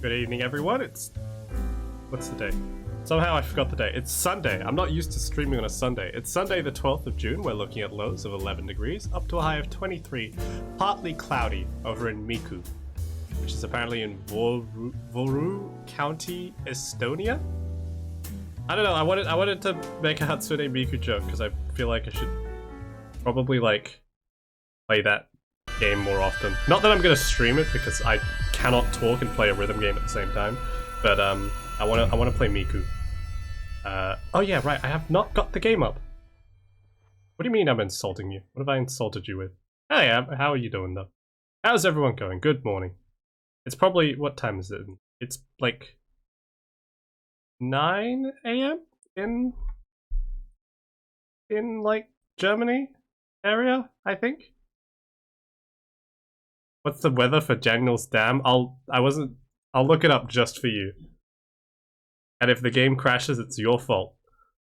Good evening, everyone. What's the day? Somehow I forgot the day. It's Sunday. I'm not used to streaming on a Sunday. It's Sunday the 12th of June. We're looking at lows of 11 degrees, up to a high of 23, partly cloudy over in Miku, which is apparently in Voru County, Estonia. I don't know. I wanted to make a Hatsune Miku joke because I feel like I should probably play that game more often. Not that I'm gonna stream it because I cannot talk and play a rhythm game at the same time, but I wanna play Miku. Oh yeah, right. I have not got the game up. What do you mean I'm insulting you? What have I insulted you with? Hey, how are you doing though? How's everyone going? Good morning. It's probably, what time is it? It's like 9 a.m. in like Germany area, I think. What's the weather for Daniel's Dam? I'll look it up just for you. And if the game crashes, it's your fault.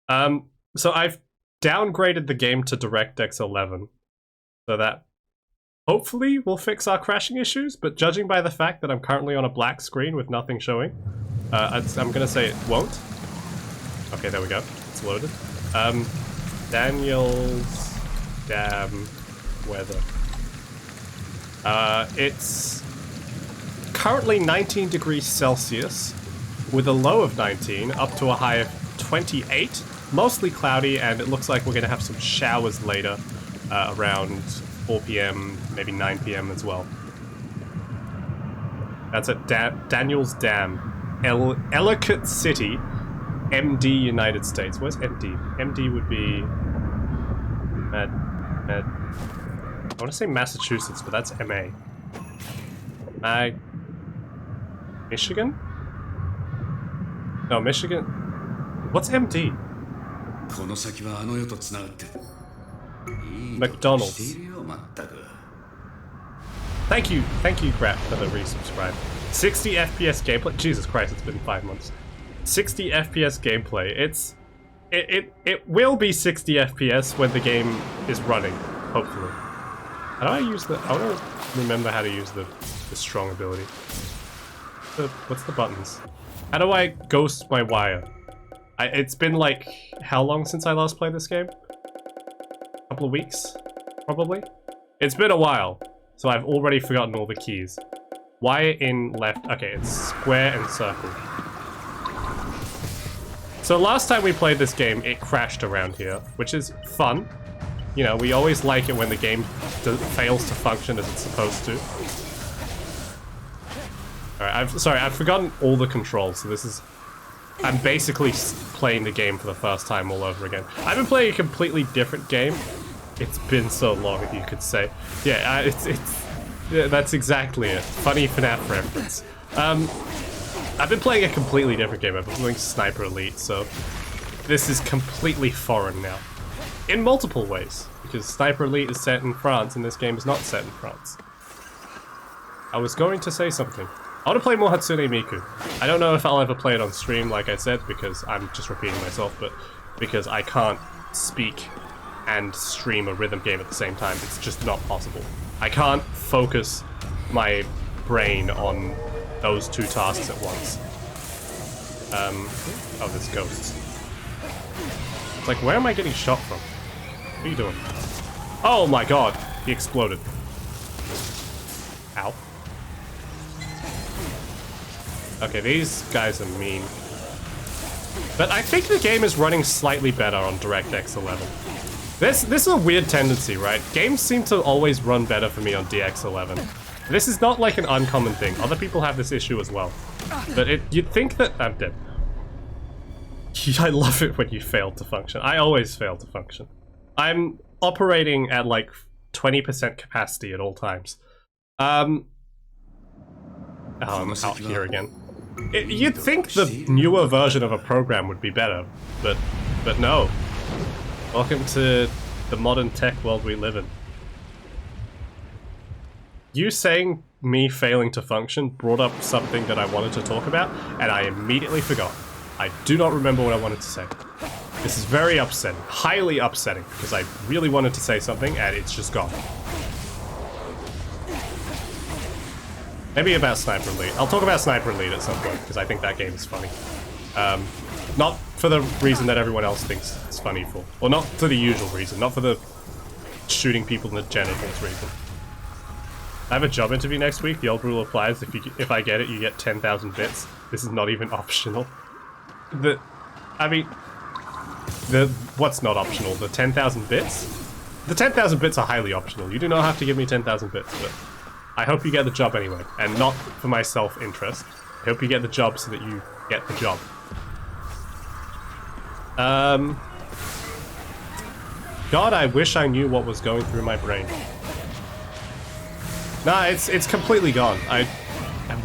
So I've downgraded the game to DirectX 11, so that hopefully will fix our crashing issues. But judging by the fact that I'm currently on a black screen with nothing showing, I'm gonna say it won't. Okay, there we go. It's loaded. Daniel's Dam weather. It's currently 19 degrees Celsius with a low of 19 up to a high of 28. Mostly cloudy, and it looks like we're going to have some showers later around 4 p.m., maybe 9 p.m. as well. That's at Daniel's Dam, Ellicott City, MD, United States. Where's MD? MD would be... I want to say Massachusetts, but that's MA. Michigan? No, Michigan. What's MD? McDonald's. Thank you, Grap, for the resubscribe. 60 FPS gameplay. Jesus Christ, it's been 5 months. 60 FPS gameplay. It will be 60 FPS when the game is running, hopefully. How do I use the... I want to remember how to use the strong ability. What's the buttons? How do I ghost my wire? It's been like... How long since I last played this game? A couple of weeks? Probably? It's been a while, so I've already forgotten all the keys. Wire in left... Okay, it's square and circle. So last time we played this game, it crashed around here, which is fun. You know, we always like it when the game fails to function as it's supposed to. Alright, I've forgotten all the controls, so this is... I'm basically playing the game for the first time all over again. I've been playing a completely different game. It's been so long, you could say. Yeah, yeah, that's exactly it. Funny FNAF reference. I've been playing a completely different game. I've been playing Sniper Elite, so... This is completely foreign now. In multiple ways, because Sniper Elite is set in France and this game is not set in France. I was going to say something. I want to play more Hatsune Miku. I don't know if I'll ever play it on stream, like I said, because I'm just repeating myself, but because I can't speak and stream a rhythm game at the same time. It's just not possible. I can't focus my brain on those two tasks at once. Oh, there's ghosts. It's like, where am I getting shot from? What are you doing? Oh my god! He exploded. Ow. Okay, these guys are mean. But I think the game is running slightly better on DirectX 11. This is a weird tendency, right? Games seem to always run better for me on DX11. This is not like an uncommon thing. Other people have this issue as well. But you'd think that... I'm dead. I love it when you fail to function. I always fail to function. I'm operating at like 20% capacity at all times. Oh, I'm out here again. You'd think the newer version of a program would be better, but no. Welcome to the modern tech world we live in. You saying me failing to function brought up something that I wanted to talk about, and I immediately forgot. I do not remember what I wanted to say. This is very upsetting, highly upsetting, because I really wanted to say something and it's just gone. Maybe about Sniper Elite. I'll talk about Sniper Elite at some point, because I think that game is funny. Not for the reason that everyone else thinks it's funny for. Or not for the usual reason, not for the shooting people in the genitals reason. I have a job interview next week. The old rule applies. If I get it, you get 10,000 bits. This is not even optional. What's not optional? The 10,000 bits? The 10,000 bits are highly optional. You do not have to give me 10,000 bits, but I hope you get the job anyway, and not for my self-interest. I hope you get the job so that you get the job. God, I wish I knew what was going through my brain. Nah, it's completely gone. I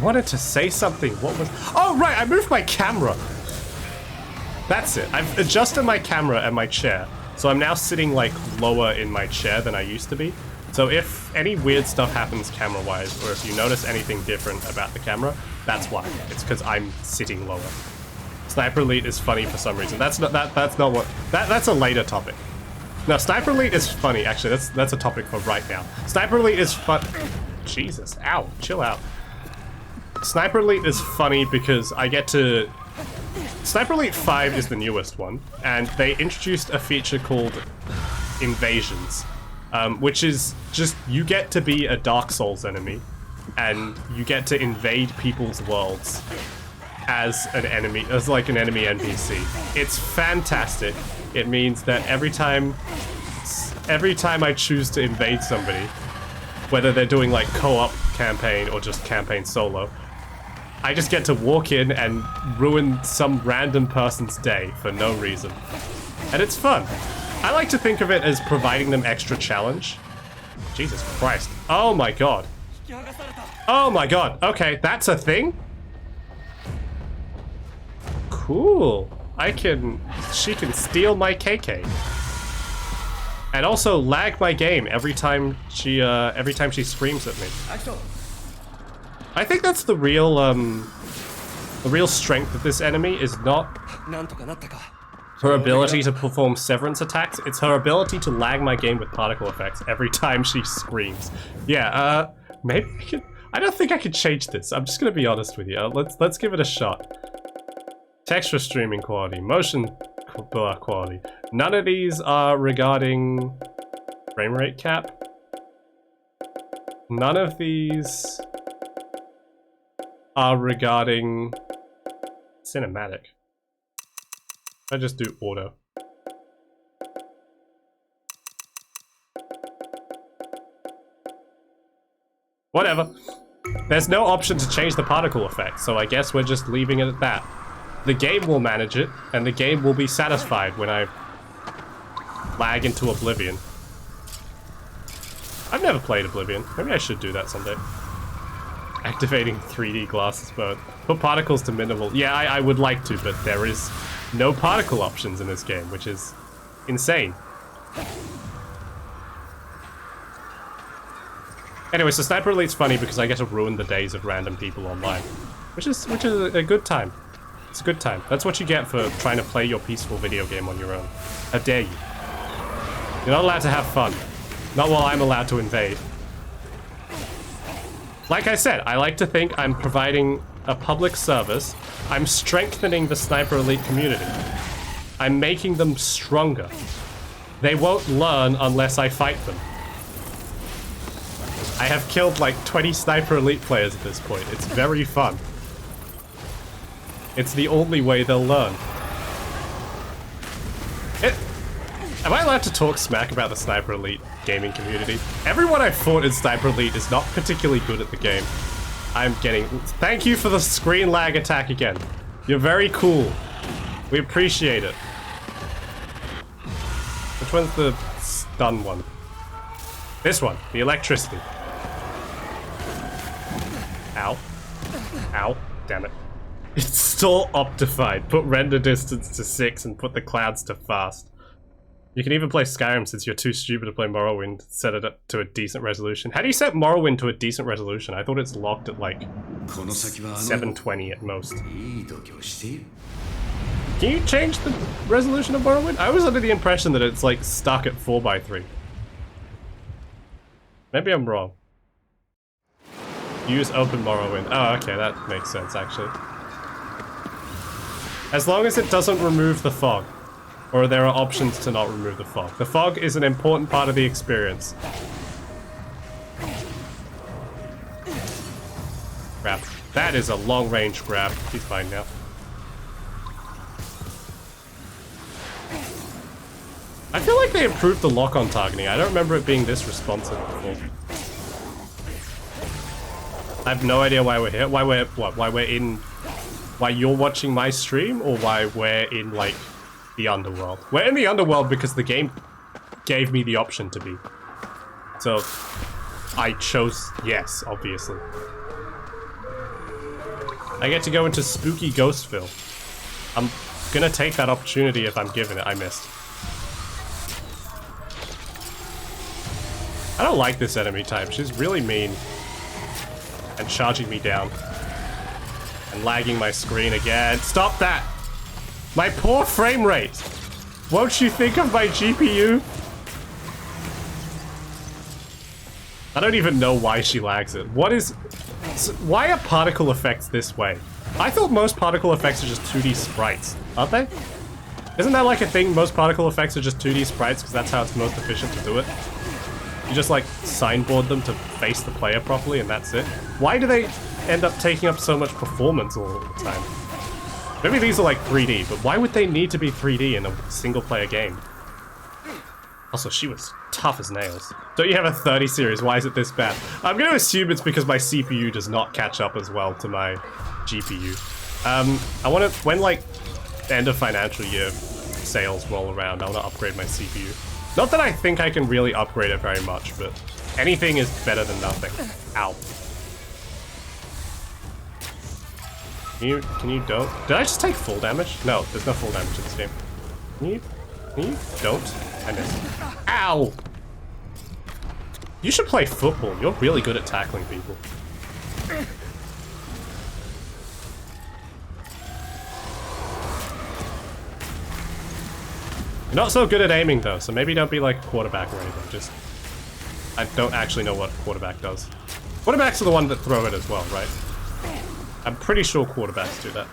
wanted to say something. What was... Oh, right, I moved my camera. That's it. I've adjusted my camera and my chair, so I'm now sitting, like, lower in my chair than I used to be. So if any weird stuff happens camera-wise, or if you notice anything different about the camera, that's why. It's because I'm sitting lower. Sniper Elite is funny for some reason. That's not what... That's a later topic. No, Sniper Elite is funny, actually. That's a topic for right now. Sniper Elite is fun... Jesus, ow, chill out. Sniper Elite is funny because I get to... Sniper Elite 5 is the newest one, and they introduced a feature called Invasions, which is just, you get to be a Dark Souls enemy, and you get to invade people's worlds as an enemy, as like an enemy NPC. It's fantastic. It means that every time I choose to invade somebody, whether they're doing like co-op campaign or just campaign solo, I just get to walk in and ruin some random person's day for no reason. And it's fun. I like to think of it as providing them extra challenge. Jesus Christ. Oh my god. Oh my god. Okay, that's a thing? Cool. She can steal my KK. And also lag my game every time she screams at me. I think that's the real strength of this enemy is not her ability to perform severance attacks. It's her ability to lag my game with particle effects every time she screams. Yeah, maybe I could... I don't think I could change this. I'm just gonna be honest with you. Let's give it a shot. Texture streaming quality, motion quality. None of these are regarding frame rate cap. None of these are regarding cinematic. I just do auto. Whatever. There's no option to change the particle effect, so I guess we're just leaving it at that. The game will manage it, and the game will be satisfied when I lag into Oblivion. I've never played Oblivion. Maybe I should do that someday. Activating 3D glasses mode. Put particles to minimal. Yeah, I would like to, but there is no particle options in this game, which is insane. Anyway, so Sniper Elite's funny because I get to ruin the days of random people online, which is a good time. It's a good time. That's what you get for trying to play your peaceful video game on your own. How dare you? You're not allowed to have fun. Not while I'm allowed to invade. Like I said, I like to think I'm providing a public service. I'm strengthening the Sniper Elite community. I'm making them stronger. They won't learn unless I fight them. I have killed like 20 Sniper Elite players at this point. It's very fun. It's the only way they'll learn. Am I allowed to talk smack about the Sniper Elite gaming community? Everyone I've fought in Sniper Elite is not particularly good at the game. I'm getting... Thank you for the screen lag attack again. You're very cool. We appreciate it. Which one's the stun one? This one, the electricity. Ow. Ow. Damn it. It's still optified. Put render distance to 6 and put the clouds to fast. You can even play Skyrim since you're too stupid to play Morrowind. Set it up to a decent resolution. How do you set Morrowind to a decent resolution? I thought it's locked at like 720 at most. Can you change the resolution of Morrowind? I was under the impression that it's like stuck at 4:3. Maybe I'm wrong. Use open Morrowind. Oh, okay, that makes sense, actually. As long as it doesn't remove the fog. Or there are options to not remove the fog. The fog is an important part of the experience. Grab. That is a long-range grab. He's fine now. I feel like they improved the lock-on targeting. I don't remember it being this responsive before. I have no idea why we're here. Why you're watching my stream, or why we're in, like, the underworld. We're in the underworld because the game gave me the option to be. So, I chose yes, obviously. I get to go into spooky Ghostville. I'm gonna take that opportunity if I'm given it. I missed. I don't like this enemy type. She's really mean. And charging me down. And lagging my screen again. Stop that! My poor frame rate! Won't you think of my GPU? I don't even know why she lags it. Why are particle effects this way? I thought most particle effects are just 2D sprites, aren't they? Isn't that like a thing? Most particle effects are just 2D sprites because that's how it's most efficient to do it. You just like signboard them to face the player properly and that's it. Why do they end up taking up so much performance all the time? Maybe these are like 3D, but why would they need to be 3D in a single player game? Also, she was tough as nails. Don't you have a 30 series? Why is it this bad? I'm going to assume it's because my CPU does not catch up as well to my GPU. I want to, when like end of financial year sales roll around, I want to upgrade my CPU. Not that I think I can really upgrade it very much, but anything is better than nothing. Ow. Can you don't? Did I just take full damage? No, there's no full damage in this game. Can you don't? I missed. Ow! You should play football. You're really good at tackling people. You're not so good at aiming though, so maybe don't be like a quarterback or anything. Just, I don't actually know what quarterback does. Quarterbacks are the one that throw it as well, right? I'm pretty sure quarterbacks do that.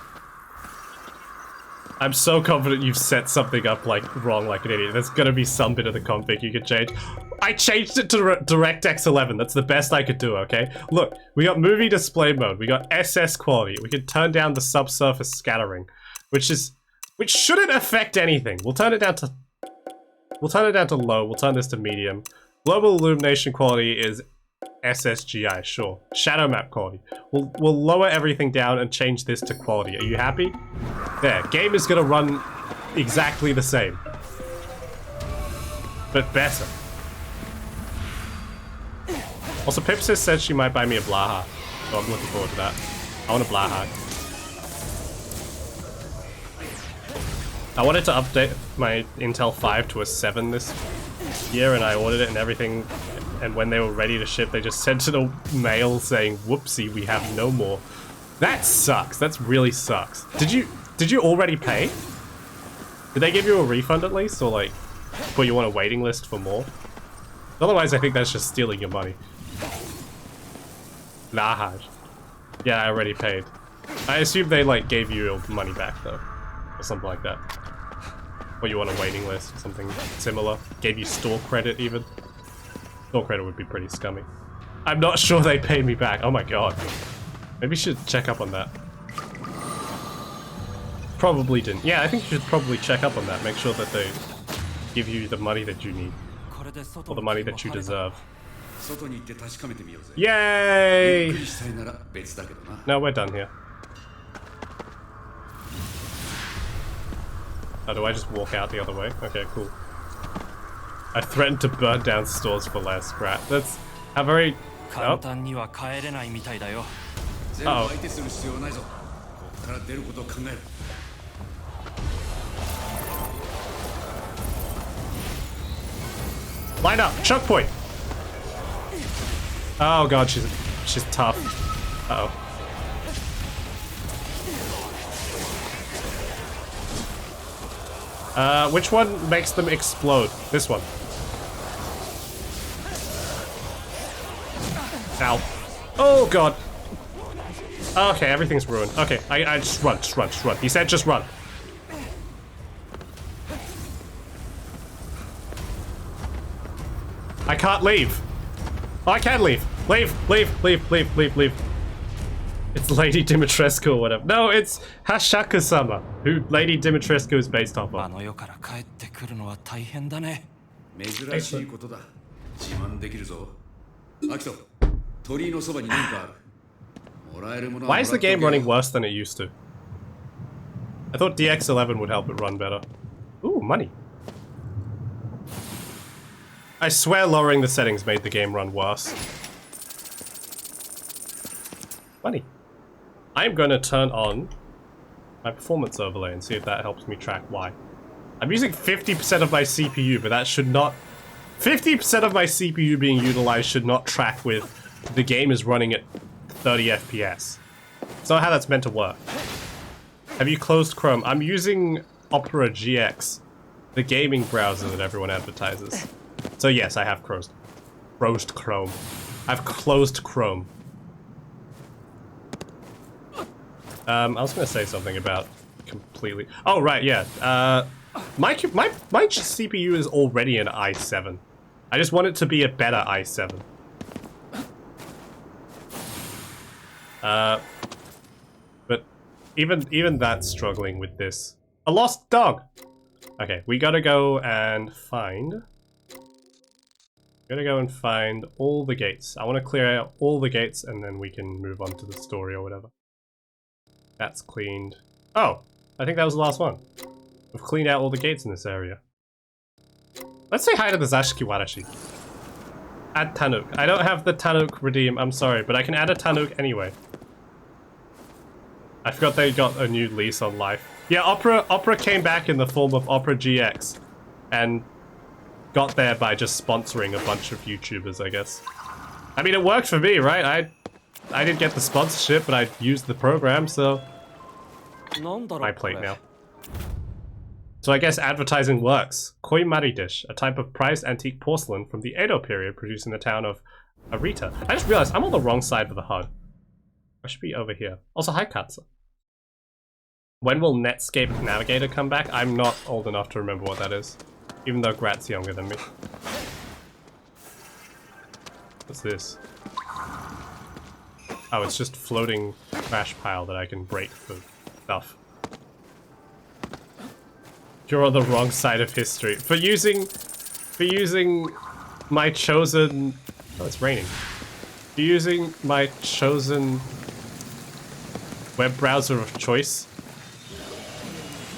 I'm so confident you've set something up like wrong like an idiot. There's gonna be some bit of the config you could change. I changed it to DirectX 11. That's the best I could do, okay? Look, we got movie display mode. We got SS quality. We can turn down the subsurface scattering, which shouldn't affect anything. We'll turn it down to low. We'll turn this to medium. Global illumination quality is SSGI, sure. Shadow map quality. We'll lower everything down and change this to quality. Are you happy? There, game is gonna run exactly the same. But better. Also, Pipsis said she might buy me a Blaha. So I'm looking forward to that. I want a Blaha. I wanted to update my Intel 5 to a 7 this year, and I ordered it and everything. And when they were ready to ship, they just sent it a mail saying, "Whoopsie, we have no more." That sucks. That really sucks. Did you already pay? Did they give you a refund at least, or like put you on a waiting list for more? Otherwise, I think that's just stealing your money. Nah. Yeah, I already paid. I assume they like gave you your money back though, or something like that. Or you on a waiting list, or something similar. Gave you store credit even. Store credit would be pretty scummy. I'm not sure they paid me back. Oh my god. Maybe you should check up on that. Probably didn't. Yeah, I think you should probably check up on that. Make sure that they give you the money that you need. Or the money that you deserve. Yay! No, we're done here. Oh, do I just walk out the other way? Okay, cool. I threatened to burn down stores for less, Brat. That's a very... Oh. Oh. Line up! Choke point! Oh god, she's tough. Uh-oh. Which one makes them explode? This one. Ow. Oh god. Okay, everything's ruined. Okay, I just run. He said just run. I can't leave. Oh, I can leave. Leave. It's Lady Dimitrescu or whatever. No, it's Hashaka-sama, who Lady Dimitrescu is based off of. Why is the game running worse than it used to? I thought DX11 would help it run better. Ooh, money. I swear lowering the settings made the game run worse. Money. I'm going to turn on my performance overlay and see if that helps me track why. I'm using 50% of my CPU, but that should not... 50% of my CPU being utilized should not track with the game is running at 30 FPS. It's not how that's meant to work. Have you closed Chrome? I'm using Opera GX, the gaming browser that everyone advertises. So yes, I have closed Chrome. I've closed Chrome. I was gonna say something about completely... Oh, right, yeah. My CPU is already an i7. I just want it to be a better i7. But even that's struggling with this. A lost dog! Okay, we gotta go and find... Gotta go and find all the gates. I want to clear out all the gates and then we can move on to the story or whatever. That's cleaned. Oh! I think that was the last one. We've cleaned out all the gates in this area. Let's say hi to the Zashiki Warashi. Add Tanuk. I don't have the Tanuk redeem, I'm sorry, but I can add a Tanuk anyway. I forgot they got a new lease on life. Yeah, Opera came back in the form of Opera GX. And got there by just sponsoring a bunch of YouTubers, I guess. I mean, it worked for me, right? I didn't get the sponsorship, but I used the program, so... My plate now. So I guess advertising works. Koimari dish, a type of prized antique porcelain from the Edo period produced in the town of Arita. I just realized I'm on the wrong side of the HUD. I should be over here. Also, hi Katsu. When will Netscape Navigator come back? I'm not old enough to remember what that is. Even though Grat's younger than me. What's this? Oh, it's just floating trash pile that I can break for stuff. You're on the wrong side of history. For using my chosen... Oh, it's raining. For using my chosen web browser of choice.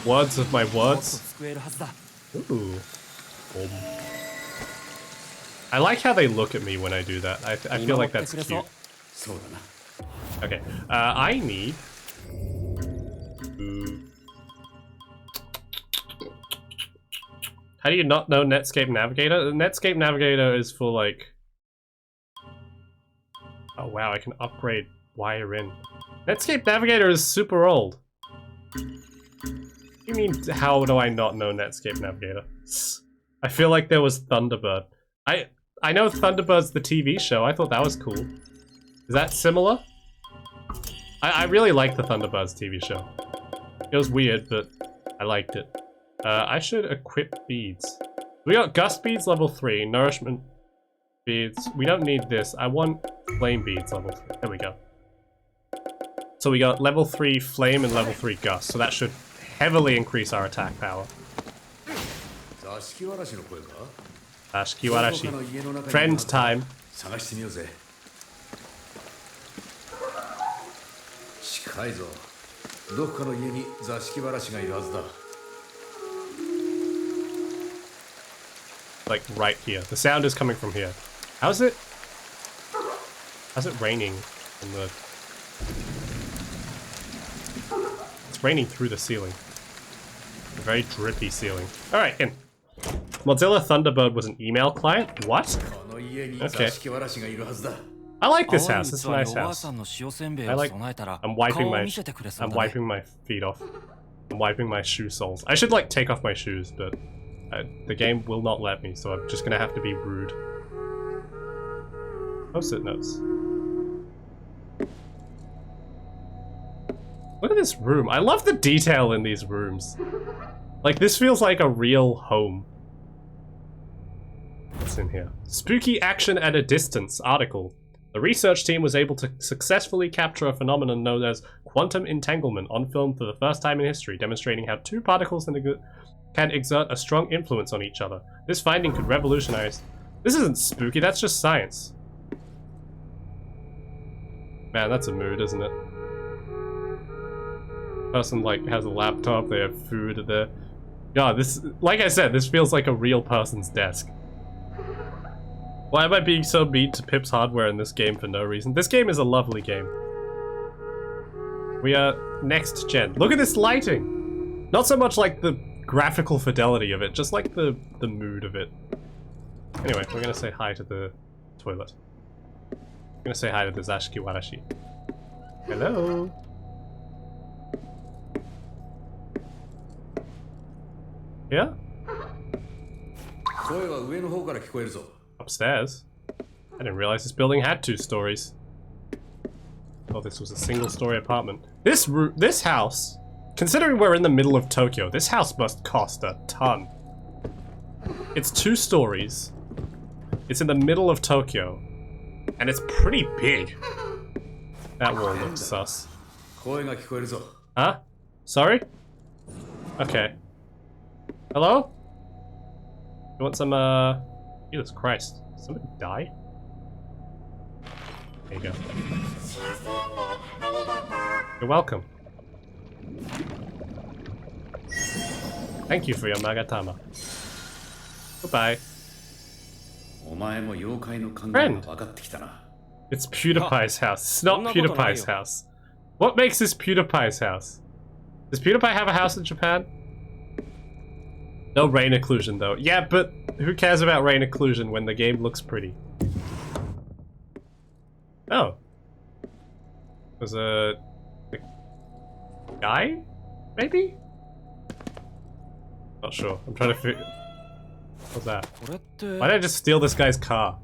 Words of my words. Ooh. I like how they look at me when I do that. I feel like that's cute. Okay, I need... How do you not know Netscape Navigator? Netscape Navigator is for like... Oh wow, I can upgrade wire in. Netscape Navigator is super old. You mean, how do I not know Netscape Navigator? I feel like there was Thunderbird. I know Thunderbird's the TV show. I thought that was cool. Is that similar? I really liked the Thunderbirds TV show. It was weird, but I liked it. I should equip beads. We got gust beads level 3, nourishment beads. We don't need this. I want flame beads level 3. There we go. So we got level 3 flame and level 3 gust. So that should heavily increase our attack power. Ashikiwarashi. Friend time. Like right here. The sound is coming from here. How's it raining in the... It's raining through the ceiling. A very drippy ceiling. Alright, in. Mozilla Thunderbird was an email client? What? Okay. I like this house. It's a nice house. I like... I'm wiping my feet off. I'm wiping my shoe soles. I should like take off my shoes, but the game will not let me, so I'm just gonna have to be rude. Post-it notes. Look at this room. I love the detail in these rooms. Like, this feels like a real home. What's in here? Spooky action at a distance article. The research team was able to successfully capture a phenomenon known as quantum entanglement on film for the first time in history, demonstrating how two particles can exert a strong influence on each other. This finding could revolutionize... This isn't spooky, that's just science. Man, that's a mood, isn't it? Person, like, has a laptop, they have food there. God, this... Like I said, this feels like a real person's desk. Why am I being so mean to Pip's hardware in this game for no reason? This game is a lovely game. We are next gen. Look at this lighting! Not so much like the graphical fidelity of it, just like the mood of it. Anyway, we're gonna say hi to the toilet. I'm gonna say hi to the Zashiki Warashi. Hello! Yeah? Upstairs? I didn't realize this building had 2 stories. Oh, this was a single-story apartment. This house, considering we're in the middle of Tokyo, this house must cost a ton. It's 2 stories. It's in the middle of Tokyo. And it's pretty big. That wall looks sus. Huh? Sorry? Okay. Hello? You want some, Jesus Christ. Did somebody die? There you go. You're welcome. Thank you for your Magatama. Goodbye. Friend! It's PewDiePie's house. It's not PewDiePie's house. What makes this PewDiePie's house? Does PewDiePie have a house in Japan? No rain occlusion though. Yeah, but who cares about rain occlusion when the game looks pretty? Oh. There's a guy? Maybe? Not sure. I'm trying to figure... What's that? Why did I just steal this guy's car?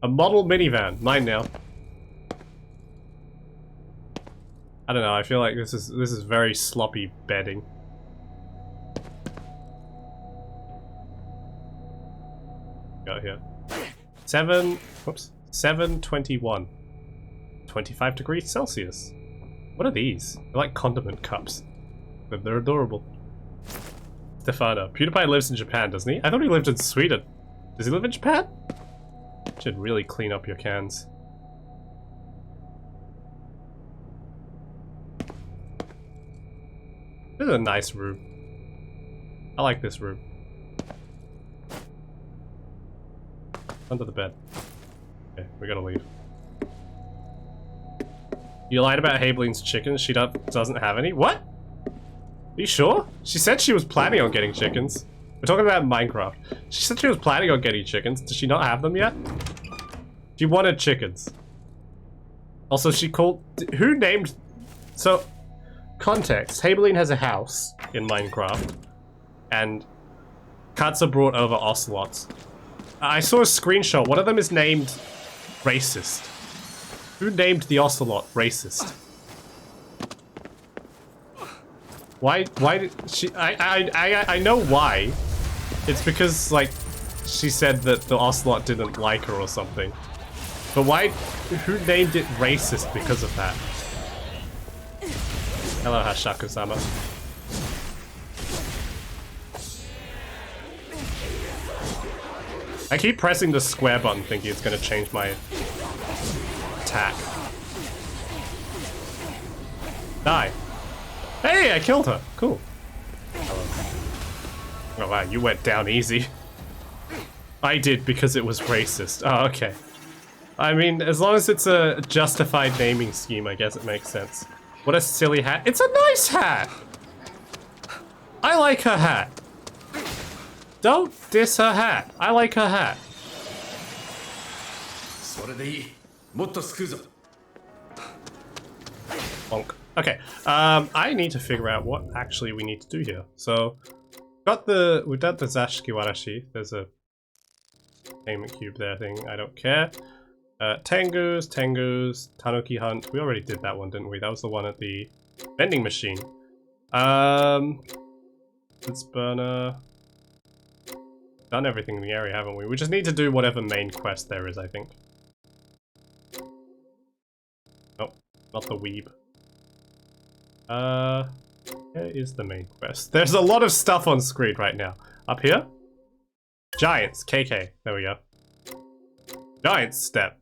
A model minivan. Mine now. I don't know, I feel like this is very sloppy bedding. Got here. 721. 25 degrees Celsius. What are these? They're like condiment cups. But they're adorable. Stefano. PewDiePie lives in Japan, doesn't he? I thought he lived in Sweden. Does he live in Japan? Should really clean up your cans. This is a nice room. I like this room. Under the bed. Okay, we gotta leave. You lied about Hayblin's chickens. She doesn't have any. What? Are you sure? She said she was planning on getting chickens. We're talking about Minecraft. She said she was planning on getting chickens. Does she not have them yet? She wanted chickens. Also, she called... Who named... So, context. Haybline has a house in Minecraft. And Katza brought over ocelots. I saw a screenshot. One of them is named Racist. Who named the ocelot Racist? Why did she... I know why. It's because, like, she said that the ocelot didn't like her or something. But why... Who named it Racist because of that? Hello, Hashaku-sama. I keep pressing the square button thinking it's gonna change my attack. Die. Hey, I killed her. Cool. Hello. Oh wow, you went down easy. I did because it was racist. Oh, okay. I mean, as long as it's a justified naming scheme, I guess it makes sense. What a silly hat. It's a nice hat! I like her hat. Don't diss her hat. I like her hat. Bonk. Okay, I need to figure out what actually we need to do here. So, we've done the Zashiki Warashi. There's a payment cube there thing. I don't care. Tengus, Tanuki Hunt. We already did that one, didn't we? That was the one at the Vending machine. Let's burner. Done everything in the area, haven't we? We just need to do whatever main quest there is, I think. Nope, not the weeb. Where is the main quest? There's a lot of stuff on screen right now. Up here? Giants, KK. There we go. Giants step.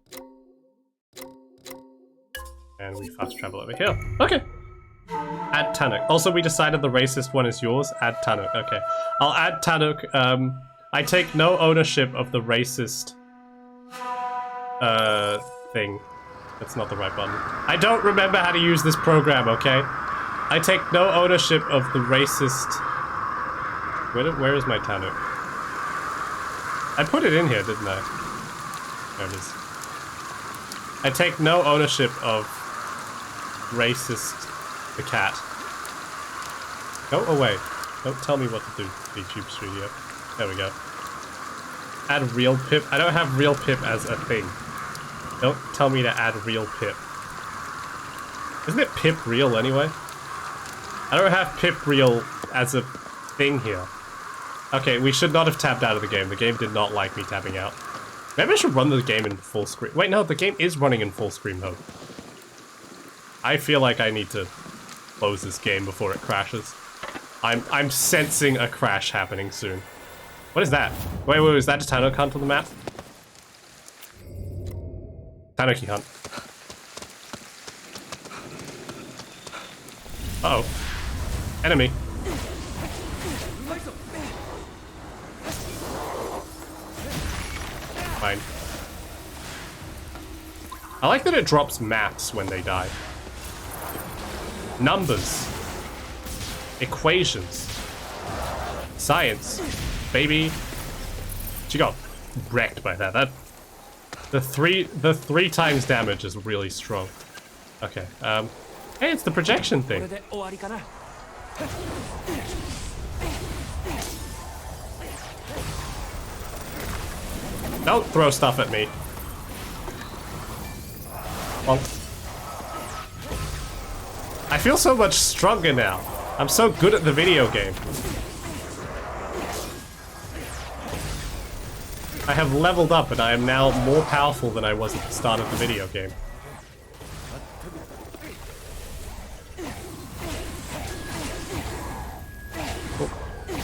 And we fast travel over here. Okay. Add Tanuk. Also, we decided the racist one is yours. Add Tanuk. Okay. I'll add Tanuk. I take no ownership of the racist thing. That's not the right button. I don't remember how to use this program, okay? I take no ownership of the racist... Where is my Tanuk? I put it in here, didn't I? There it is. I take no ownership of racist the cat. Go away. Don't tell me what to do, VTube Studio. There we go. Add real pip. I don't have real pip as a thing. Don't tell me to add real pip. Isn't it pip real anyway? I don't have pip real as a thing here. Okay, we should not have tapped out of the game. The game did not like me tapping out. Maybe I should run the game in full screen. Wait, no, the game is running in full screen mode. I feel like I need to close this game before it crashes. I'm sensing a crash happening soon. What is that? Wait, is that a Tanuki hunt on the map? Tanuki hunt. Uh-oh. Enemy. Fine. I like that it drops maps when they die. Numbers. Equations. Science. Baby. She got wrecked by that. The three times damage is really strong. Okay, hey, it's the projection thing. Don't throw stuff at me. Bonk. I feel so much stronger now. I'm so good at the video game. I have leveled up and I am now more powerful than I was at the start of the video game.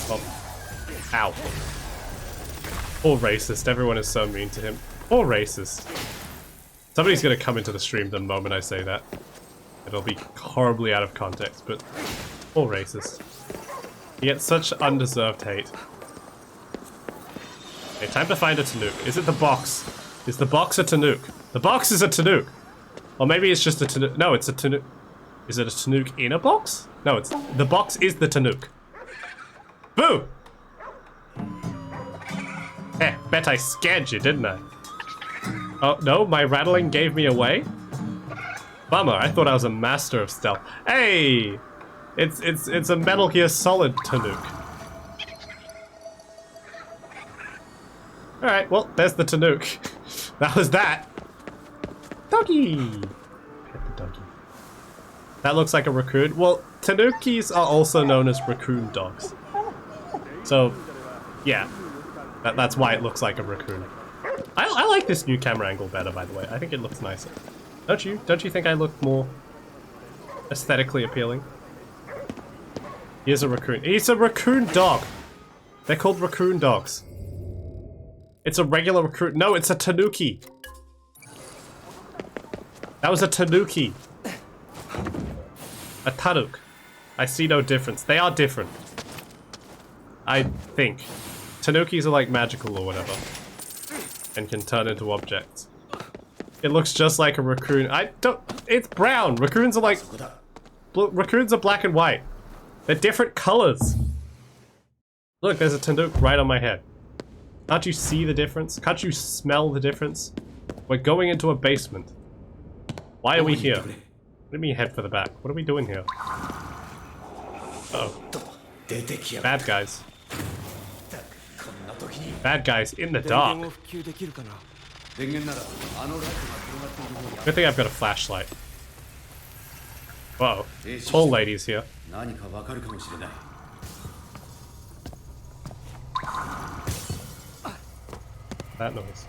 Oh. Ow. Poor racist. Everyone is so mean to him. Poor racist. Somebody's gonna come into the stream the moment I say that. It'll be horribly out of context, but poor racist. He gets such undeserved hate. Okay, time to find a Tanuk. Is it the box? Is the box a Tanuk? The box is a Tanuk! Or maybe it's just a Tanuk. No, it's a Tanuk. Is it a Tanuk in a box? No, it's... The box is the Tanuk. Boo! Eh, bet I scared you, didn't I? Oh, no, my rattling gave me away? Bummer, I thought I was a master of stealth. Hey! It's a Metal Gear Solid Tanuk. Alright, well, there's the Tanuk. That was that. Doggy! Pet the doggy. That looks like a raccoon. Well, Tanukis are also known as raccoon dogs. So, yeah. That's why it looks like a raccoon. I like this new camera angle better, by the way. I think it looks nicer. Don't you? Don't you think I look more aesthetically appealing? Here's a raccoon. He's a raccoon dog. They're called raccoon dogs. It's a regular raccoon. No, it's a tanuki. That was a tanuki. A tanuk. I see no difference. They are different. I think. Tanukis are like magical or whatever. And can turn into objects. It looks just like a raccoon. It's brown. Raccoons are like... Raccoons are black and white. They're different colors. Look, there's a tanuk right on my head. Can't you see the difference? Can't you smell the difference? We're going into a basement. Why are we here? What do you mean head for the back? What are we doing here? Uh-oh. Bad guys. Bad guys in the dark. Good thing I've got a flashlight. Whoa, tall ladies here. That noise.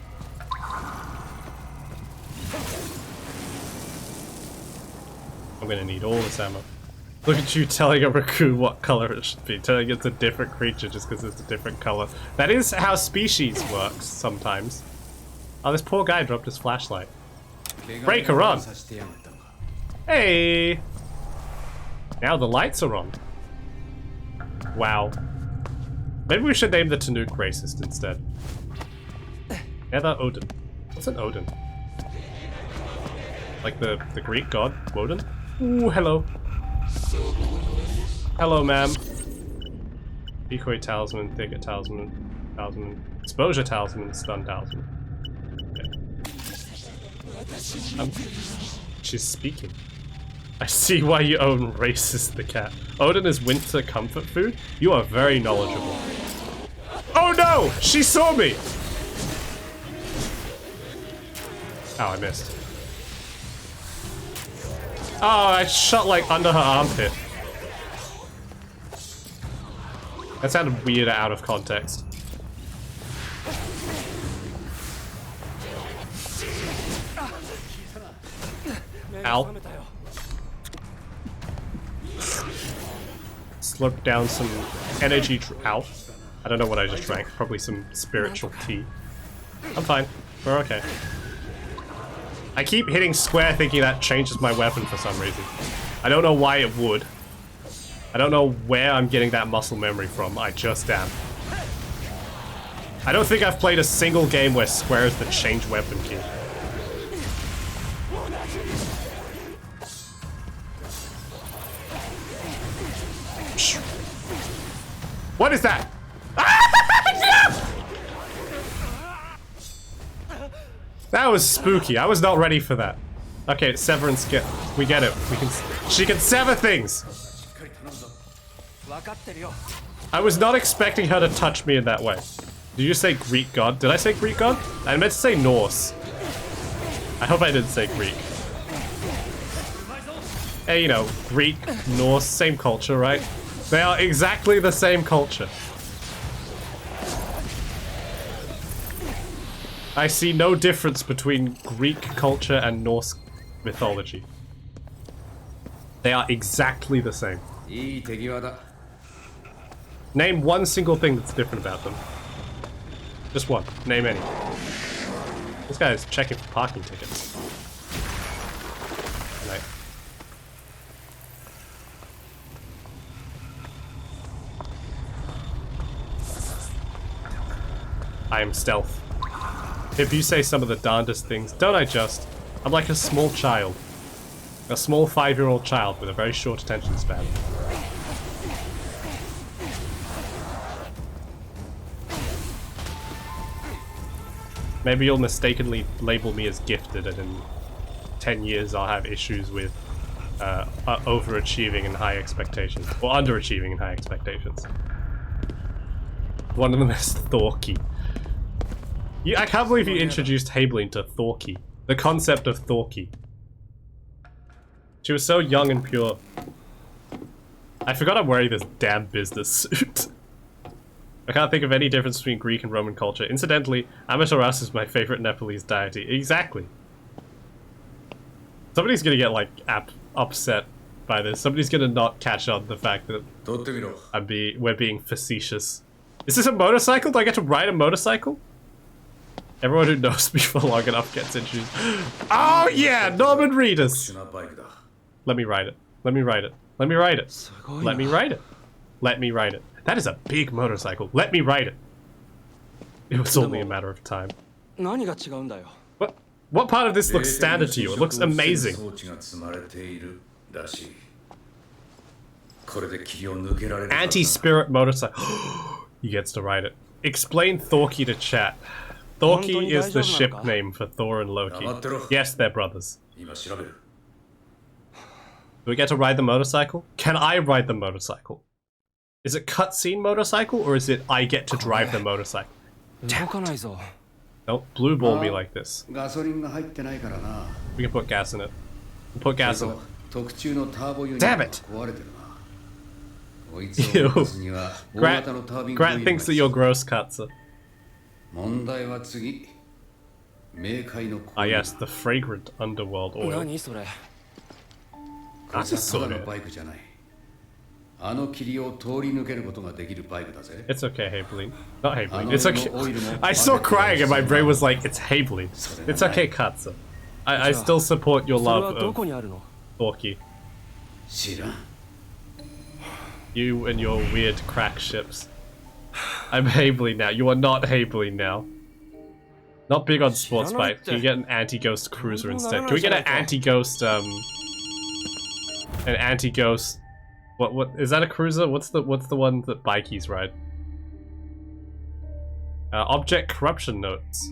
I'm gonna need all this ammo. Look at you telling a raccoon what color it should be, telling it's a different creature just because it's a different color. That is how species works sometimes. Oh, this poor guy dropped his flashlight. Break her on! Hey! Now the lights are on. Wow. Maybe we should name the Tanuki racist instead. Nether Odin. What's an Odin? Like the Greek god, Woden? Ooh, hello. Hello, ma'am. Decoy talisman, thicket talisman, exposure talisman, stun talisman. Okay. She's speaking. I see why you own Racist the cat. Odin is winter comfort food? You are very knowledgeable. Oh no! She saw me! Oh, I missed. Oh, I shot like under her armpit. That sounded weird out of context. Ow. Slurp down some energy. Ow. I don't know what I just drank. Probably some spiritual tea. I'm fine. We're okay. I keep hitting square thinking that changes my weapon for some reason. I don't know why it would. I don't know where I'm getting that muscle memory from. I just am. I don't think I've played a single game where square is the change weapon key. What is that? That was spooky. I was not ready for that. Okay, severance get. We get it. We can. She can sever things. I was not expecting her to touch me in that way. Did you say Greek god? Did I say Greek god? I meant to say Norse. I hope I didn't say Greek. Hey, you know, Greek, Norse, same culture, right? They are exactly the same culture. I see no difference between Greek culture and Norse mythology. They are exactly the same. Name one single thing that's different about them. Just one. Name any. This guy is checking for parking tickets. Right. I am stealth. If you say some of the darndest things, don't I just? I'm like a small child. A small 5-year-old child with a very short attention span. Maybe you'll mistakenly label me as gifted, and in 10 years I'll have issues with overachieving and high expectations. Or underachieving and high expectations. One of them is Thorky. I can't believe you introduced Habeline to Thorky. The concept of Thorky. She was so young and pure. I forgot I'm wearing this damn business suit. I can't think of any difference between Greek and Roman culture. Incidentally, Amaterasu is my favorite Nepalese deity. Exactly. Somebody's gonna get, like, upset by this. Somebody's gonna not catch on the fact that we're being facetious. Is this a motorcycle? Do I get to ride a motorcycle? Everyone who knows me for long enough gets introduced. Oh yeah, Norman Reedus! Let me ride it. Let me ride it. Let me ride it. Let me ride it. Let me ride it. That is a big motorcycle. Let me ride it. It was only a matter of time. What part of this looks standard to you? It looks amazing. Anti-spirit motorcycle. He gets to ride it. Explain Thorky to chat. Thorky is the ship name for Thor and Loki. Yes, they're brothers. Do we get to ride the motorcycle? Can I ride the motorcycle? Is it cutscene motorcycle, or is it I get to drive the motorcycle? Don't blue ball me like this. We can put gas in it. We'll put gas in it. Damn it! Ew. Grant thinks that you're gross, Katsu. Ah yes, the fragrant underworld oil. That's a sword. It's okay, Habeline. Not Habeline. It's okay. I saw crying and my brain was like, it's Habeline. It's okay, Katsu. I still support your love of Thorky. You and your weird crack ships. I'm Habeline now. You are not Habeline now. Not big on sports bike. Can you get an anti-ghost cruiser instead? Can we get an anti-ghost, an anti-ghost... What is that a cruiser? What's the one that bikies ride? Object corruption notes.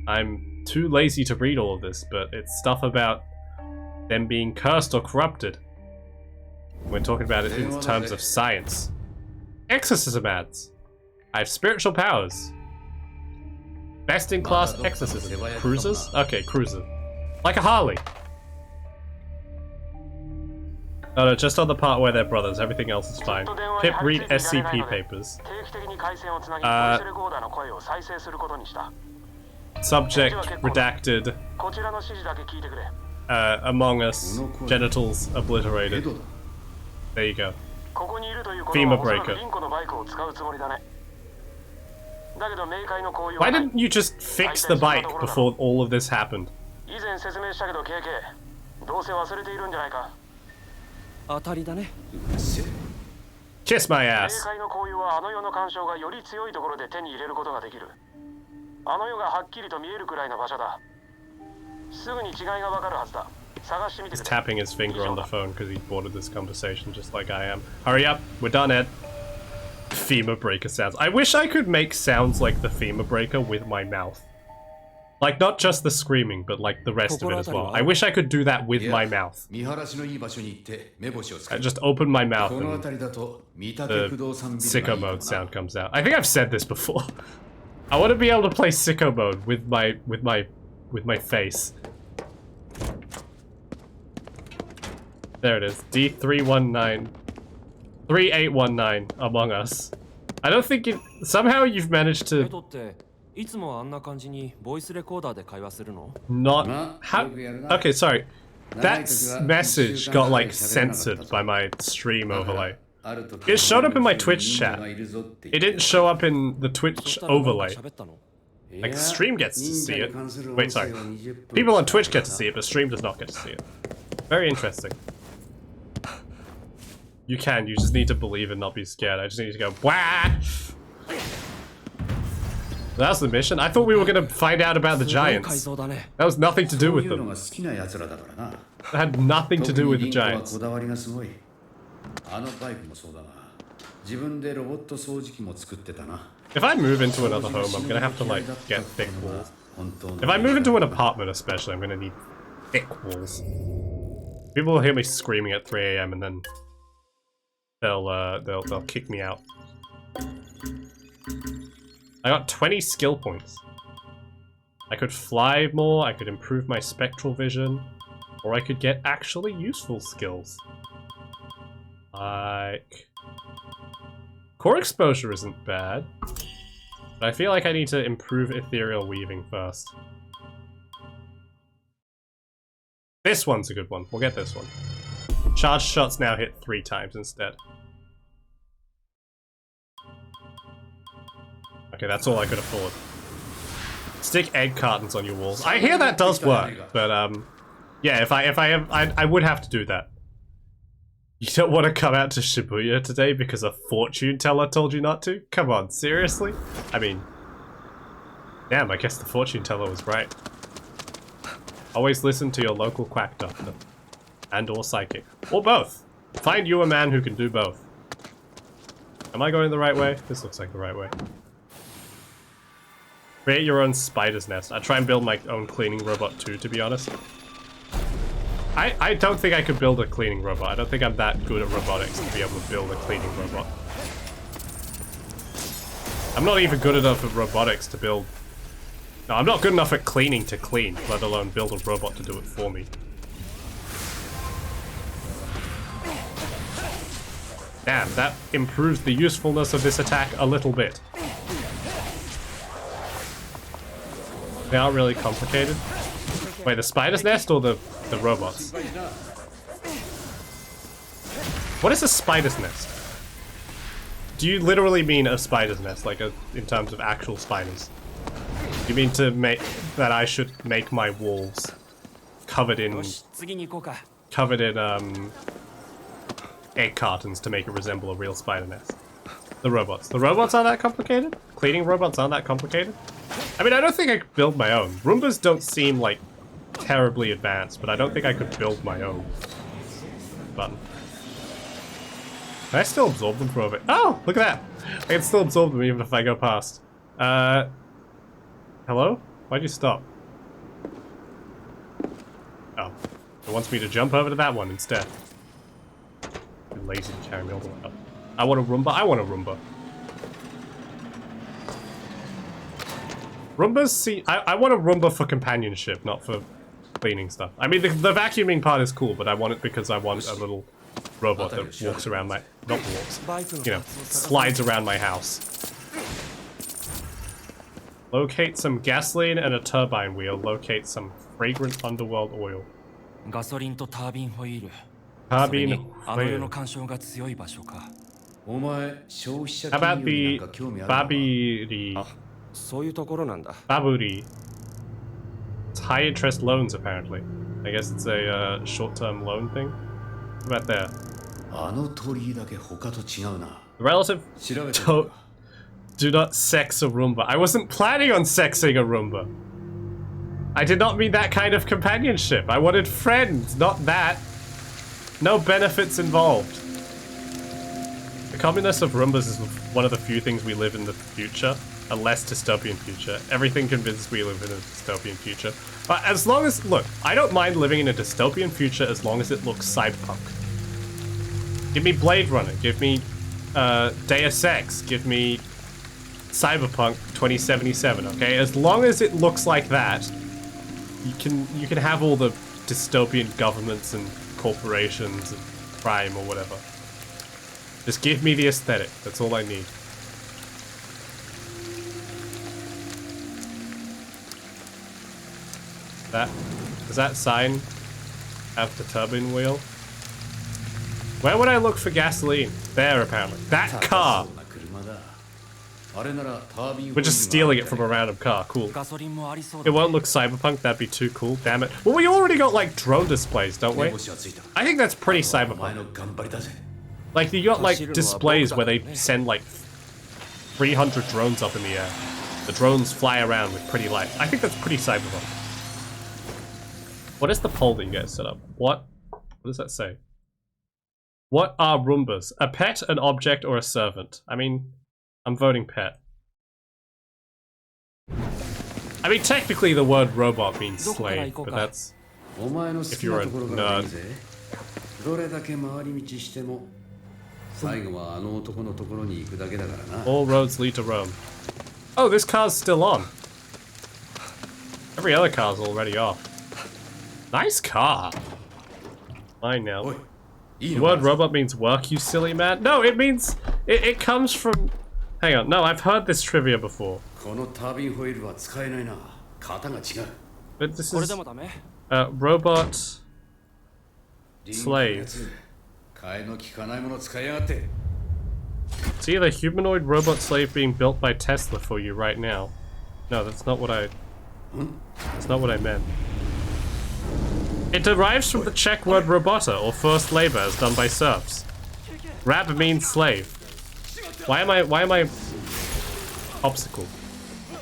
I'm too lazy to read all of this, but it's stuff about them being cursed or corrupted. We're talking about it in terms of science. Exorcism ads. I have spiritual powers. Best in class exorcism. Cruisers? Okay, cruiser. Like a Harley. No, just on the part where they're brothers. Everything else is fine. Pip, read SCP papers. Subject redacted. Among Us. Genitals obliterated. There you go. Femur breaker. Why didn't you just fix the bike before all of this happened? Kiss my ass. He's tapping his finger on the phone because he's bored of this conversation just like I am. Hurry up, we're done, Ed. Femur breaker sounds. I wish I could make sounds like the femur breaker with my mouth. Like, not just the screaming, but like the rest of it as well. I wish I could do that with my mouth. I just open my mouth and the sicko mode sound comes out. I think I've said this before. I want to be able to play sicko mode with my face. There it is. D319. 3819 Among Us. I don't think it... Somehow you've managed to... Not... How... Okay, sorry. That message got, like, censored by my stream overlay. It showed up in my Twitch chat. It didn't show up in the Twitch overlay. Like, stream gets to see it. Wait, sorry. People on Twitch get to see it, but stream does not get to see it. Very interesting. You just need to believe and not be scared. I just need to go, wah! That was the mission? I thought we were gonna find out about the giants. That was nothing to do with them. That had nothing to do with the giants. If I move into another home, I'm gonna have to, like, get thick walls. If I move into an apartment especially, I'm gonna need thick walls. People will hear me screaming at 3 AM and then they'll kick me out. I got 20 skill points. I could fly more, I could improve my spectral vision, or I could get actually useful skills. Like... Core exposure isn't bad, but I feel like I need to improve ethereal weaving first. This one's a good one. We'll get this one. Charged shots now hit 3 times instead. Okay, that's all I could afford. Stick egg cartons on your walls. I hear that does work, but yeah, I would have to do that. You don't want to come out to Shibuya today because a fortune teller told you not to? Come on, seriously? I mean, damn, I guess the fortune teller was right. Always listen to your local quack doctor. And or psychic. Or both. Find you a man who can do both. Am I going the right way? This looks like the right way. Create your own spider's nest. I try and build my own cleaning robot too, to be honest. I don't think I could build a cleaning robot. I don't think I'm that good at robotics to be able to build a cleaning robot. I'm not even good enough at robotics to build... No, I'm not good enough at cleaning to clean, let alone build a robot to do it for me. Damn, that improves the usefulness of this attack a little bit. They aren't really complicated. Wait, the spider's nest or the robots? What is a spider's nest? Do you literally mean a spider's nest, like in terms of actual spiders? You mean to make that I should make my walls covered in egg cartons to make it resemble a real spider nest? The robots. The robots aren't that complicated? Cleaning robots aren't that complicated? I mean, I don't think I could build my own. Roombas don't seem like terribly advanced, but I don't think I could build my own. Button. Can I still absorb them from over? Oh, look at that! I can still absorb them even if I go past. Hello? Why'd you stop? Oh. It wants me to jump over to that one instead. Too lazy to carry me all the way up. I want a Roomba. I want a Roomba. Roombas see... I want a Roomba for companionship, not for cleaning stuff. I mean, the vacuuming part is cool, but I want it because I want a little robot that walks around my... Not walks. You know, slides around my house. Locate some gasoline and a turbine wheel. Locate some fragrant underworld oil. Turbine oil. How about the Baburi? Baburi. It's high interest loans apparently. I guess it's a short-term loan thing. What about there? The relative do not sex a Roomba. I wasn't planning on sexing a Roomba. I did not mean that kind of companionship. I wanted friends, not that. No benefits involved. The commoness of Roombas is one of the few things we live in the future. A less dystopian future. Everything convinces we live in a dystopian future. But as long as... Look, I don't mind living in a dystopian future as long as it looks cyberpunk. Give me Blade Runner. Give me Deus Ex. Give me Cyberpunk 2077, okay? As long as it looks like that, you can have all the dystopian governments and corporations and crime or whatever. Just give me the aesthetic. That's all I need. Does that sign have the turbine wheel? Where would I look for gasoline? There, apparently. That car! We're just stealing it from a random car. Cool. It won't look cyberpunk. That'd be too cool. Damn it. Well, we already got, like, drone displays, don't we? I think that's pretty cyberpunk. Like, you got, like, displays where they send, like, 300 drones up in the air. The drones fly around with pretty lights. I think that's pretty cyberpunk. What is the poll that you guys set up? What does that say? What are Roombas? A pet, an object, or a servant? I mean, I'm voting pet. I mean, technically the word robot means slave, but that's if you're a nerd. All roads lead to Rome. Oh, this car's still on. Every other car's already off. Nice car. Mine now. The word robot means work, you silly man. No, it means... It comes from... Hang on. No, I've heard this trivia before. But this is... robot... slave. See the humanoid robot slave being built by Tesla for you right now. No, that's not what I... That's not what I meant. It derives from the Czech word robota, or forced labor, as done by serfs. Rab means slave. Why am I... Obstacle.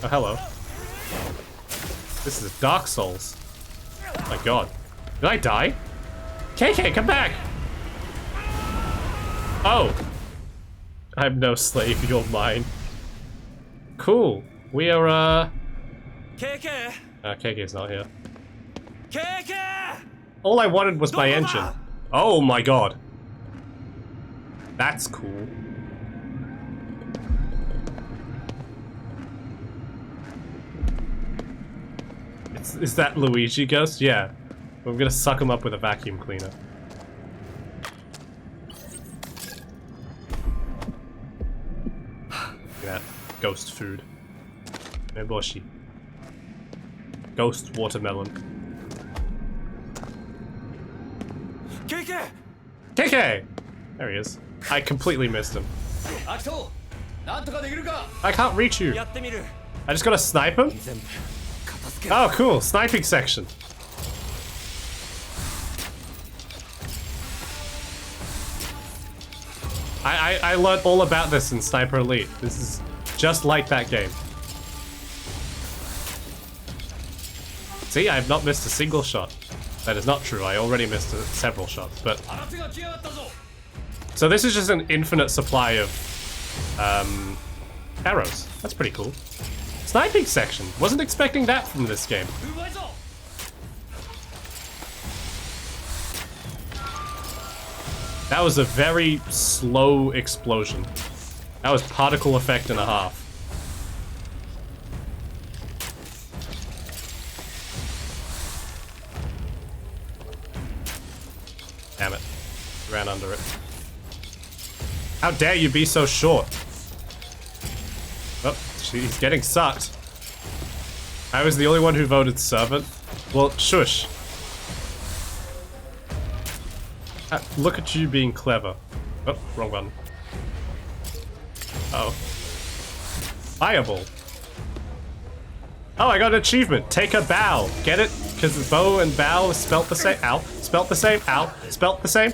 Oh, hello. This is Dark Souls. Oh my god. Did I die? KK, come back! Oh! I'm no slave, you're mine. Cool. We are, KK! KK's not here. KK! All I wanted was my engine. Oh my god. That's cool. Is that Luigi Ghost? Yeah. I'm gonna suck him up with a vacuum cleaner. eating that ghost food. Meboshi. Ghost watermelon. KK! There he is. I completely missed him. I can't reach you. I just gotta snipe him? Oh, cool. Sniping section. I learned all about this in Sniper Elite. This is just like that game. See, I have not missed a single shot. That is not true. I already missed several shots, but... So this is just an infinite supply of arrows. That's pretty cool. Sniping section. Wasn't expecting that from this game. That was a very slow explosion. That was particle effect and a half. Damn it. Ran under it. How dare you be so short? Oh, he's getting sucked. I was the only one who voted servant. Well, shush. Look at you being clever. Oh, wrong one. Uh oh. Fireball. Oh, I got an achievement. Take a bow. Get it? Because bow and bow is spelt the same. Ow. Spelt the same. Ow. Spelt the same.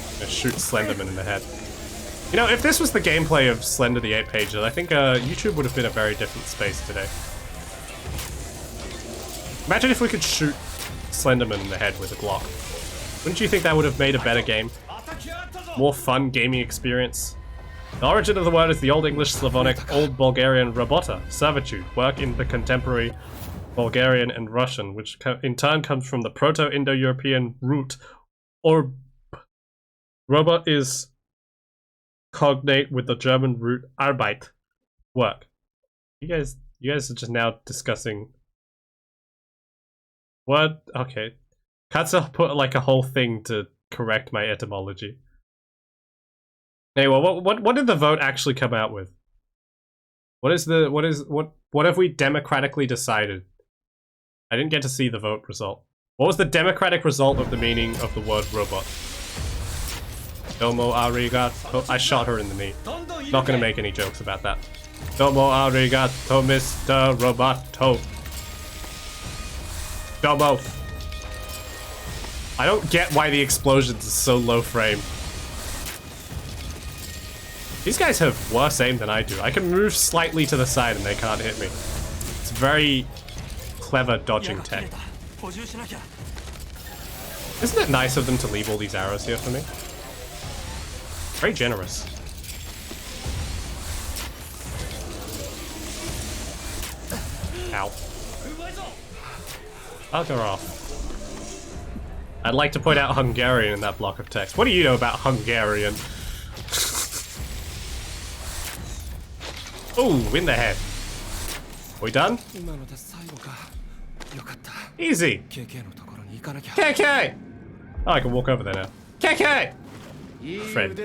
I'm gonna shoot Slenderman in the head. You know, if this was the gameplay of Slender the 8-Pager, I think YouTube would have been a very different space today. Imagine if we could shoot Slenderman in the head with a Glock. Wouldn't you think that would have made a better game? More fun gaming experience? The origin of the word is the Old English, Slavonic, Old Bulgarian robota, servitude, work in the contemporary Bulgarian and Russian, which in turn comes from the Proto-Indo-European root, or robot is cognate with the German root Arbeit, work. You guys are just now discussing. What? Okay. Katsa put like a whole thing to correct my etymology. Anyway, what did the vote actually come out with? What have we democratically decided? I didn't get to see the vote result. What was the democratic result of the meaning of the word robot? Domo arigato. I shot her in the knee. Not gonna make any jokes about that. Domo arigato, Mr. Roboto. Domo. I don't get why the explosions are so low frame. These guys have worse aim than I do. I can move slightly to the side and they can't hit me. It's very clever dodging tech. Isn't it nice of them to leave all these arrows here for me? Very generous. Ow. Bugger off. I'd like to point out Hungarian in that block of text. What do you know about Hungarian? Ooh, in the head. We done? Easy. KK! Oh, I can walk over there now. KK! Friend.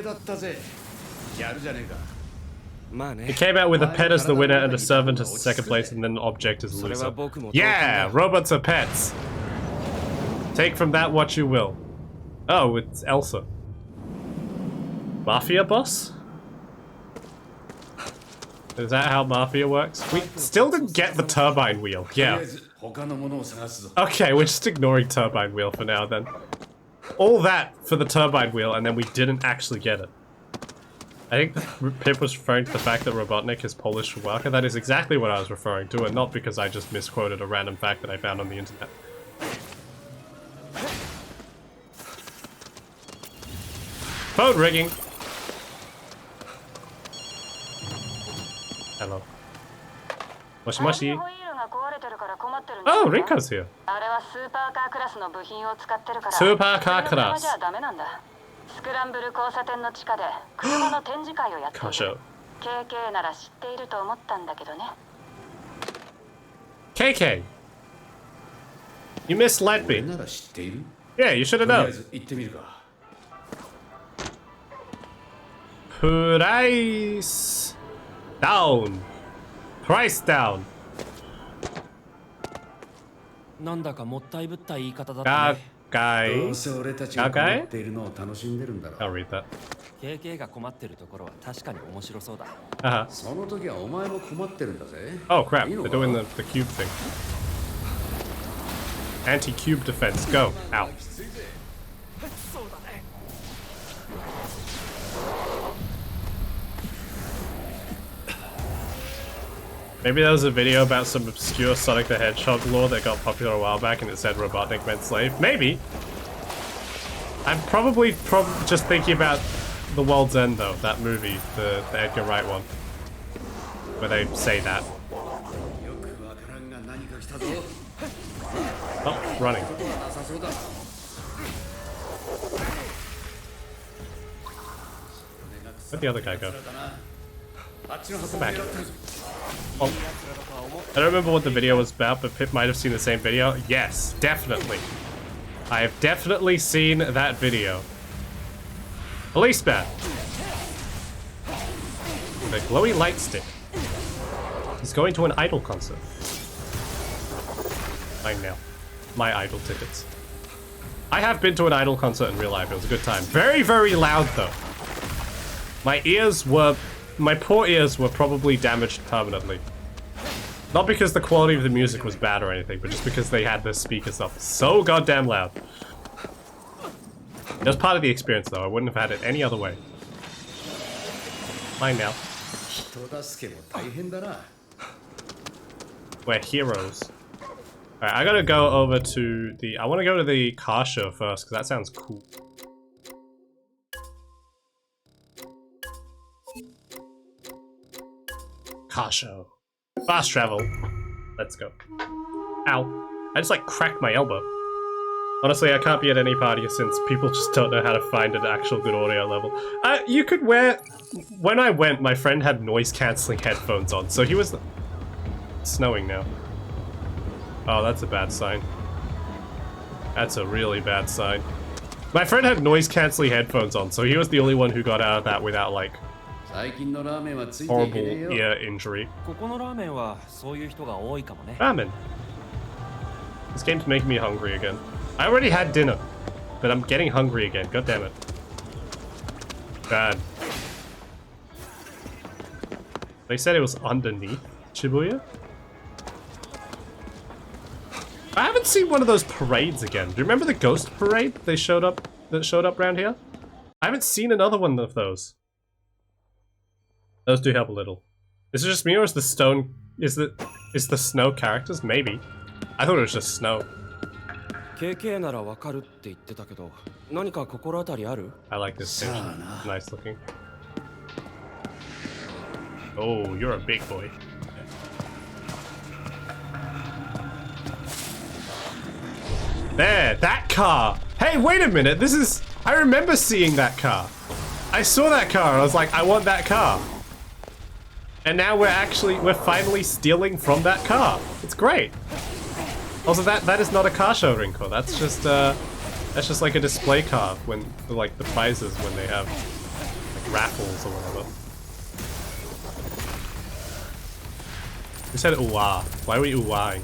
It came out with a pet as the winner and a servant as the second place and then an object as the loser. Yeah! Robots are pets! Take from that what you will. Oh, it's Elsa. Mafia boss? Is that how Mafia works? We still didn't get the turbine wheel. Yeah. Okay, we're just ignoring turbine wheel for now then. All that for the turbine wheel and then we didn't actually get it. I think Pip was referring to the fact that Robotnik is Polish for worker. That is exactly what I was referring to, and not because I just misquoted a random fact that I found on the internet. Phone ringing. Hello. Moshi moshi. Oh, Rinko's here. Super car class. Kasho. KK. You misled me. Yeah, you should have known. Price down. Price down. なんだかもったいぶった言い方だったね。Gagai. どうせ俺たちが困っているのを楽しんでるんだろ I'll read that. KK が困ってるところは確かに面白そうだ。Uh-huh. その時はお前も困ってるんだぜ Oh crap, いいの they're か doing the cube thing. Anti-cube defense, go. Ow. Maybe there was a video about some obscure Sonic the Hedgehog lore that got popular a while back and it said Robotnik meant slave. Maybe. I'm probably just thinking about The World's End though, that movie, the Edgar Wright one. Where they say that. Oh, running. Where'd the other guy go? Come back. Oh. I don't remember what the video was about, but Pip might have seen the same video. Yes, definitely. I have definitely seen that video. Policeman! The glowy light stick. He's going to an Idol concert. Mine now. My Idol tickets. I have been to an Idol concert in real life. It was a good time. Very, very loud though. My poor ears were probably damaged permanently. Not because the quality of the music was bad or anything, but just because they had the speakers up so goddamn loud. It was part of the experience though. I wouldn't have had it any other way. Mine now. We're heroes. Alright, I gotta go over to the... I want to go to the car show first, because that sounds cool. Car show. Fast travel. Let's go. Ow. I just like cracked my elbow. Honestly, I can't be at any party since people just don't know how to find an actual good audio level. You could wear... When I went, my friend had noise-cancelling headphones on, so he was... Snowing now. Oh, that's a bad sign. That's a really bad sign. My friend had noise-cancelling headphones on, so he was the only one who got out of that without, like, horrible ear injury. Ramen. This game's making me hungry again. I already had dinner, but I'm getting hungry again. God damn it. Bad. They said it was underneath Shibuya? I haven't seen one of those parades again. Do you remember the ghost parade that showed up around here? I haven't seen another one of those. Those do help a little. Is it just me or is the stone... Is the snow characters? Maybe. I thought it was just snow. I like this thing. Nice looking. Oh, you're a big boy. There, that car! Hey, wait a minute, this is... I remember seeing that car. I saw that car, I was like, I want that car. And now we're finally stealing from that car. It's great. Also, that is not a car show Rinko. That's just like a display car when, like, the prizes when they have, like, raffles or whatever. We said uwa. Why are we uwaing?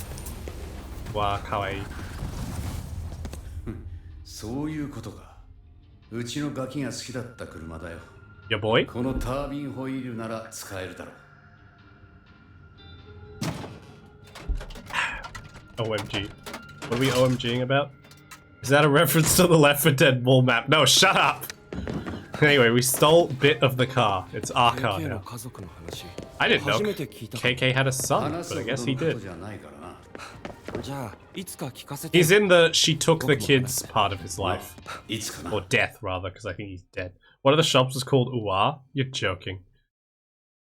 Uwa kawaii. そういうことか。うちのガキが好きだった車だよ。Your boy? このタービンホイールなら使えるだろう。OMG. What are we OMGing about? Is that a reference to the Left 4 Dead wall map? No, shut up! Anyway, we stole a bit of the car. It's our car now. I didn't know KK had a son, but I guess he did. He's in the she took the kids part of his life. Or death, rather, because I think he's dead. One of the shops was called Uwa? You're joking.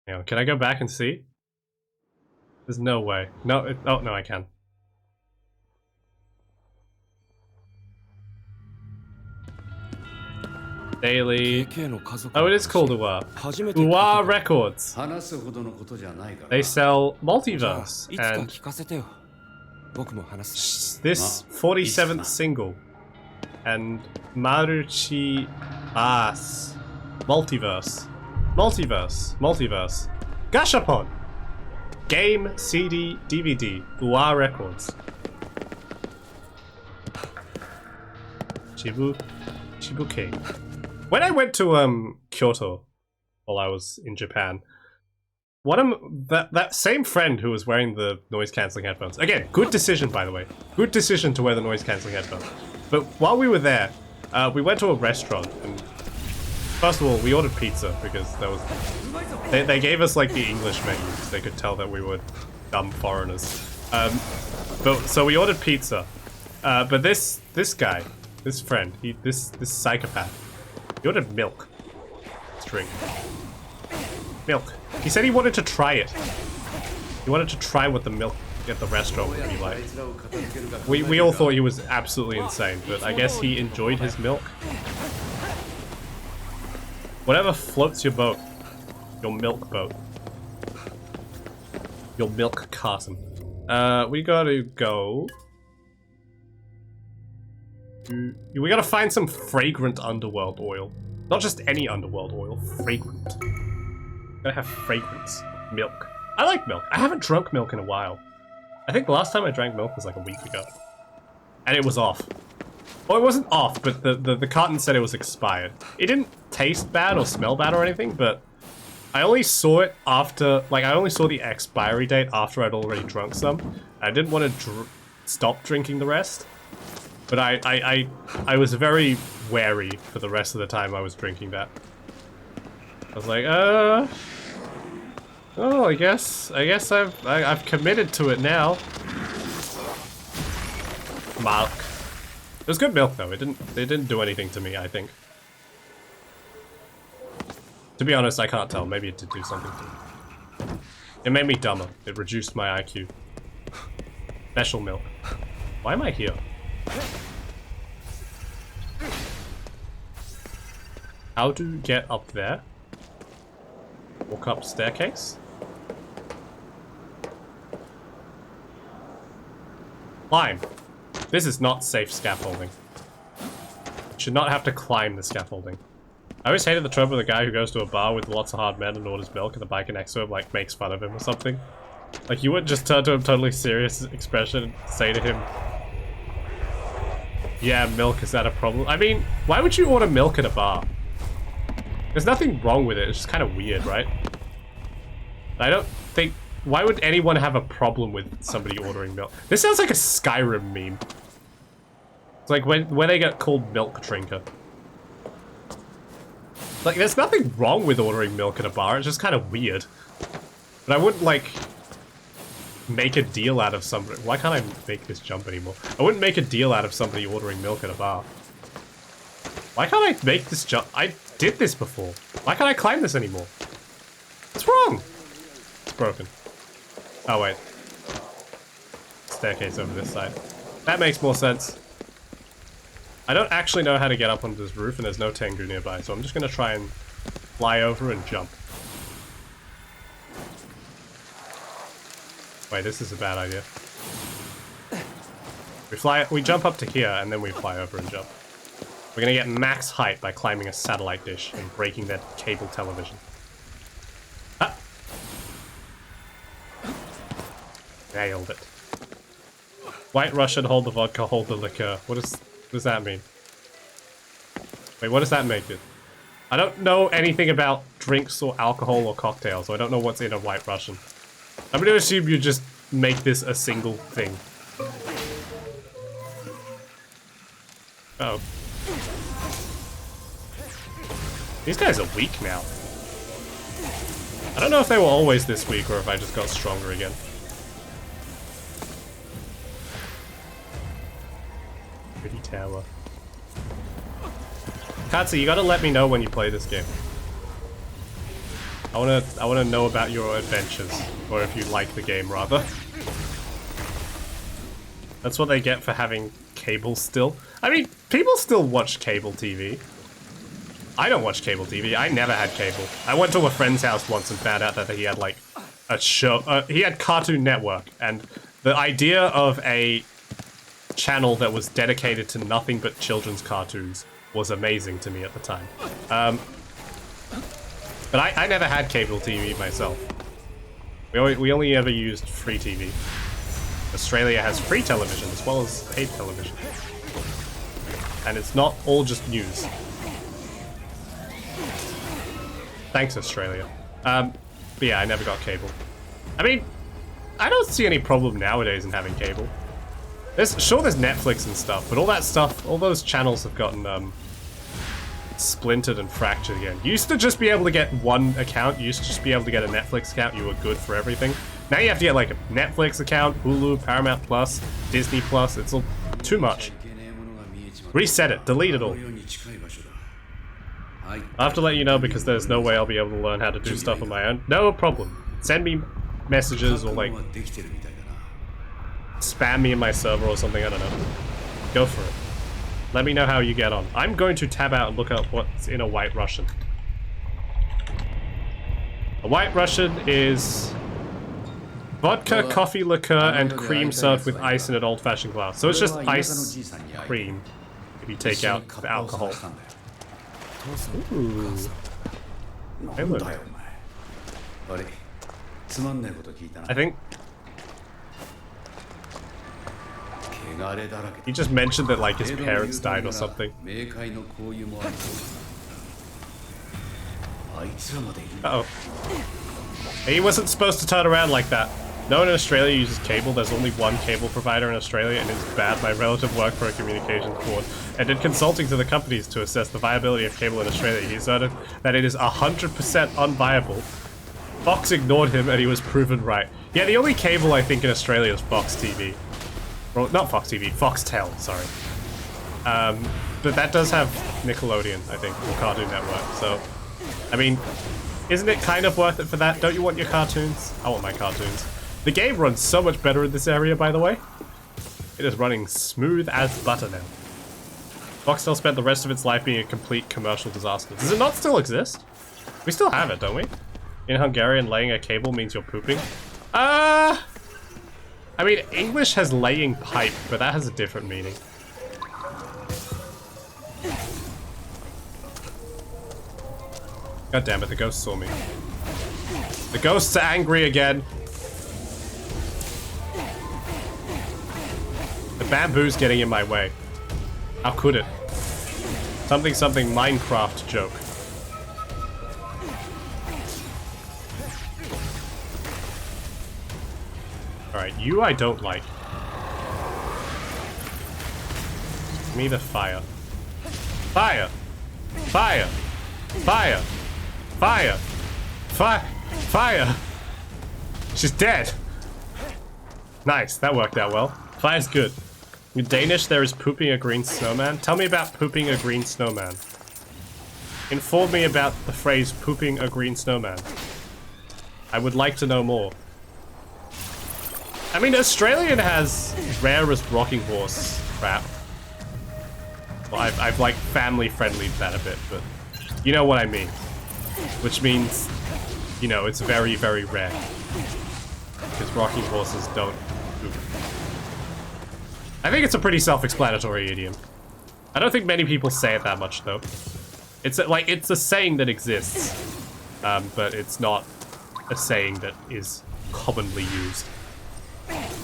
Hang on, can I go back and see? There's no way. No, oh, no, I can. Daily. Oh, it is called Uwa. Uwa Records. They sell Multiverse and this 47th single and Maruchi Bass Multiverse. Multiverse. Gashapon. Game, CD, DVD. Uwa Records. Chibuke. When I went to Kyoto while I was in Japan, that same friend who was wearing the noise cancelling headphones. Again, good decision by the way. Good decision to wear the noise cancelling headphones. But while we were there, we went to a restaurant and first of all, we ordered pizza because there was they gave us like the English menu because they could tell that we were dumb foreigners. So we ordered pizza. But this guy, this friend, this psychopath, he ordered milk. Let's drink. Milk. He said he wanted to try it. He wanted to try what the milk at the restaurant would be like. We all thought he was absolutely insane, but I guess he enjoyed his milk. Whatever floats your boat. Your milk boat. Your milk carton. We gotta go... We gotta find some fragrant underworld oil. Not just any underworld oil, fragrant. Gotta have fragrance. Milk. I like milk. I haven't drunk milk in a while. I think the last time I drank milk was like a week ago. And it was off. Well, it wasn't off, but the carton said it was expired. It didn't taste bad or smell bad or anything, but I only saw it after, like, I only saw the expiry date after I'd already drunk some. I didn't want to stop drinking the rest, but I was very wary for the rest of the time I was drinking that. I was like, oh, I guess I've committed to it now. Milk. It was good milk though. It didn't do anything to me, I think. To be honest, I can't tell. Maybe it did do something to me. It made me dumber. It reduced my IQ. Special milk. Why am I here? How to get up there? Walk up staircase? Climb. This is not safe scaffolding. Should not have to climb the scaffolding. I always hated the trope of the guy who goes to a bar with lots of hard men and orders milk and the biker next to him like makes fun of him or something. Like you wouldn't just turn to him totally serious expression and say to him, yeah, milk, is that a problem? I mean, why would you order milk at a bar? There's nothing wrong with it, it's just kind of weird, right? I don't think... Why would anyone have a problem with somebody ordering milk? This sounds like a Skyrim meme. It's like when they get called milk drinker. Like, there's nothing wrong with ordering milk at a bar, it's just kind of weird. But I wouldn't, like, make a deal out of somebody... Why can't I make this jump anymore? I wouldn't make a deal out of somebody ordering milk at a bar. Why can't I make this jump? I did this before. Why can't I climb this anymore? What's wrong? It's broken. Oh, wait. Staircase over this side. That makes more sense. I don't actually know how to get up onto this roof, and there's no Tengu nearby, so I'm just gonna try and fly over and jump. Wait, this is a bad idea. We jump up to here, and then we fly over and jump. We're gonna get max height by climbing a satellite dish and breaking that cable television. Ah! Nailed it. White Russian, hold the vodka, hold the liquor. What does that mean? Wait, what does that make it? I don't know anything about drinks or alcohol or cocktails, so I don't know what's in a White Russian. I'm gonna assume you just make this a single thing. Uh oh. These guys are weak now. I don't know if they were always this weak or if I just got stronger again. Pretty tower. Katsu, you gotta let me know when you play this game. I wanna know about your adventures, or if you like the game rather. That's what they get for having cable still. I mean, people still watch cable TV. I don't watch cable TV. I never had cable. I went to a friend's house once and found out that he had like a show. He had Cartoon Network, and the idea of a channel that was dedicated to nothing but children's cartoons was amazing to me at the time. But I never had cable TV myself. We only ever used free TV. Australia has free television as well as paid television. And it's not all just news. Thanks, Australia. But yeah, I never got cable. I mean, I don't see any problem nowadays in having cable. Sure, there's Netflix and stuff, but all that stuff, all those channels have gotten splintered and fractured again. You used to just be able to get one account. You used to just be able to get a Netflix account. You were good for everything. Now you have to get like a Netflix account, Hulu, Paramount Plus, Disney Plus. It's all too much. Reset it. Delete it all. I have to let you know because there's no way I'll be able to learn how to do stuff on my own. No problem. Send me messages or like spam me in my server or something. I don't know. Go for it. Let me know how you get on. I'm going to tab out and look up what's in a White Russian. A White Russian is vodka, coffee, liqueur, and cream served with ice in an old-fashioned glass. So it's just ice cream if you take out the alcohol. Ooh. Hey, look. I think he just mentioned that like his parents died or something. Uh-oh. He wasn't supposed to turn around like that. No one in Australia uses cable. There's only one cable provider in Australia, and it's bad. My relative worked for a communications board and did consulting to the companies to assess the viability of cable in Australia. He asserted that it is 100% unviable. Fox ignored him, and he was proven right. Yeah, the only cable I think in Australia is Fox TV. Well, not Fox TV, Foxtel, sorry. But that does have Nickelodeon, I think, or Cartoon Network, so... I mean, isn't it kind of worth it for that? Don't you want your cartoons? I want my cartoons. The game runs so much better in this area, by the way. It is running smooth as butter now. Foxtel spent the rest of its life being a complete commercial disaster. Does it not still exist? We still have it, don't we? In Hungarian, laying a cable means you're pooping. I mean, English has laying pipe, but that has a different meaning. God damn it, the ghost saw me. The ghosts are angry again. The bamboo's getting in my way. How could it? Something Minecraft joke. Alright, you I don't like. Give me the fire. Fire! Fire! Fire! Fire! Fire! She's dead! Nice, that worked out well. Fire's good. In Danish, there is pooping a green snowman. Tell me about pooping a green snowman. Inform me about the phrase pooping a green snowman. I would like to know more. I mean, Australian has rarest rocking horse crap. Well, I've like family-friendly that a bit, but you know what I mean. Which means, you know, it's very, very rare. Because rocking horses don't poop. I think it's a pretty self-explanatory idiom. I don't think many people say it that much, though. It's like, it's a saying that exists, but it's not a saying that is commonly used.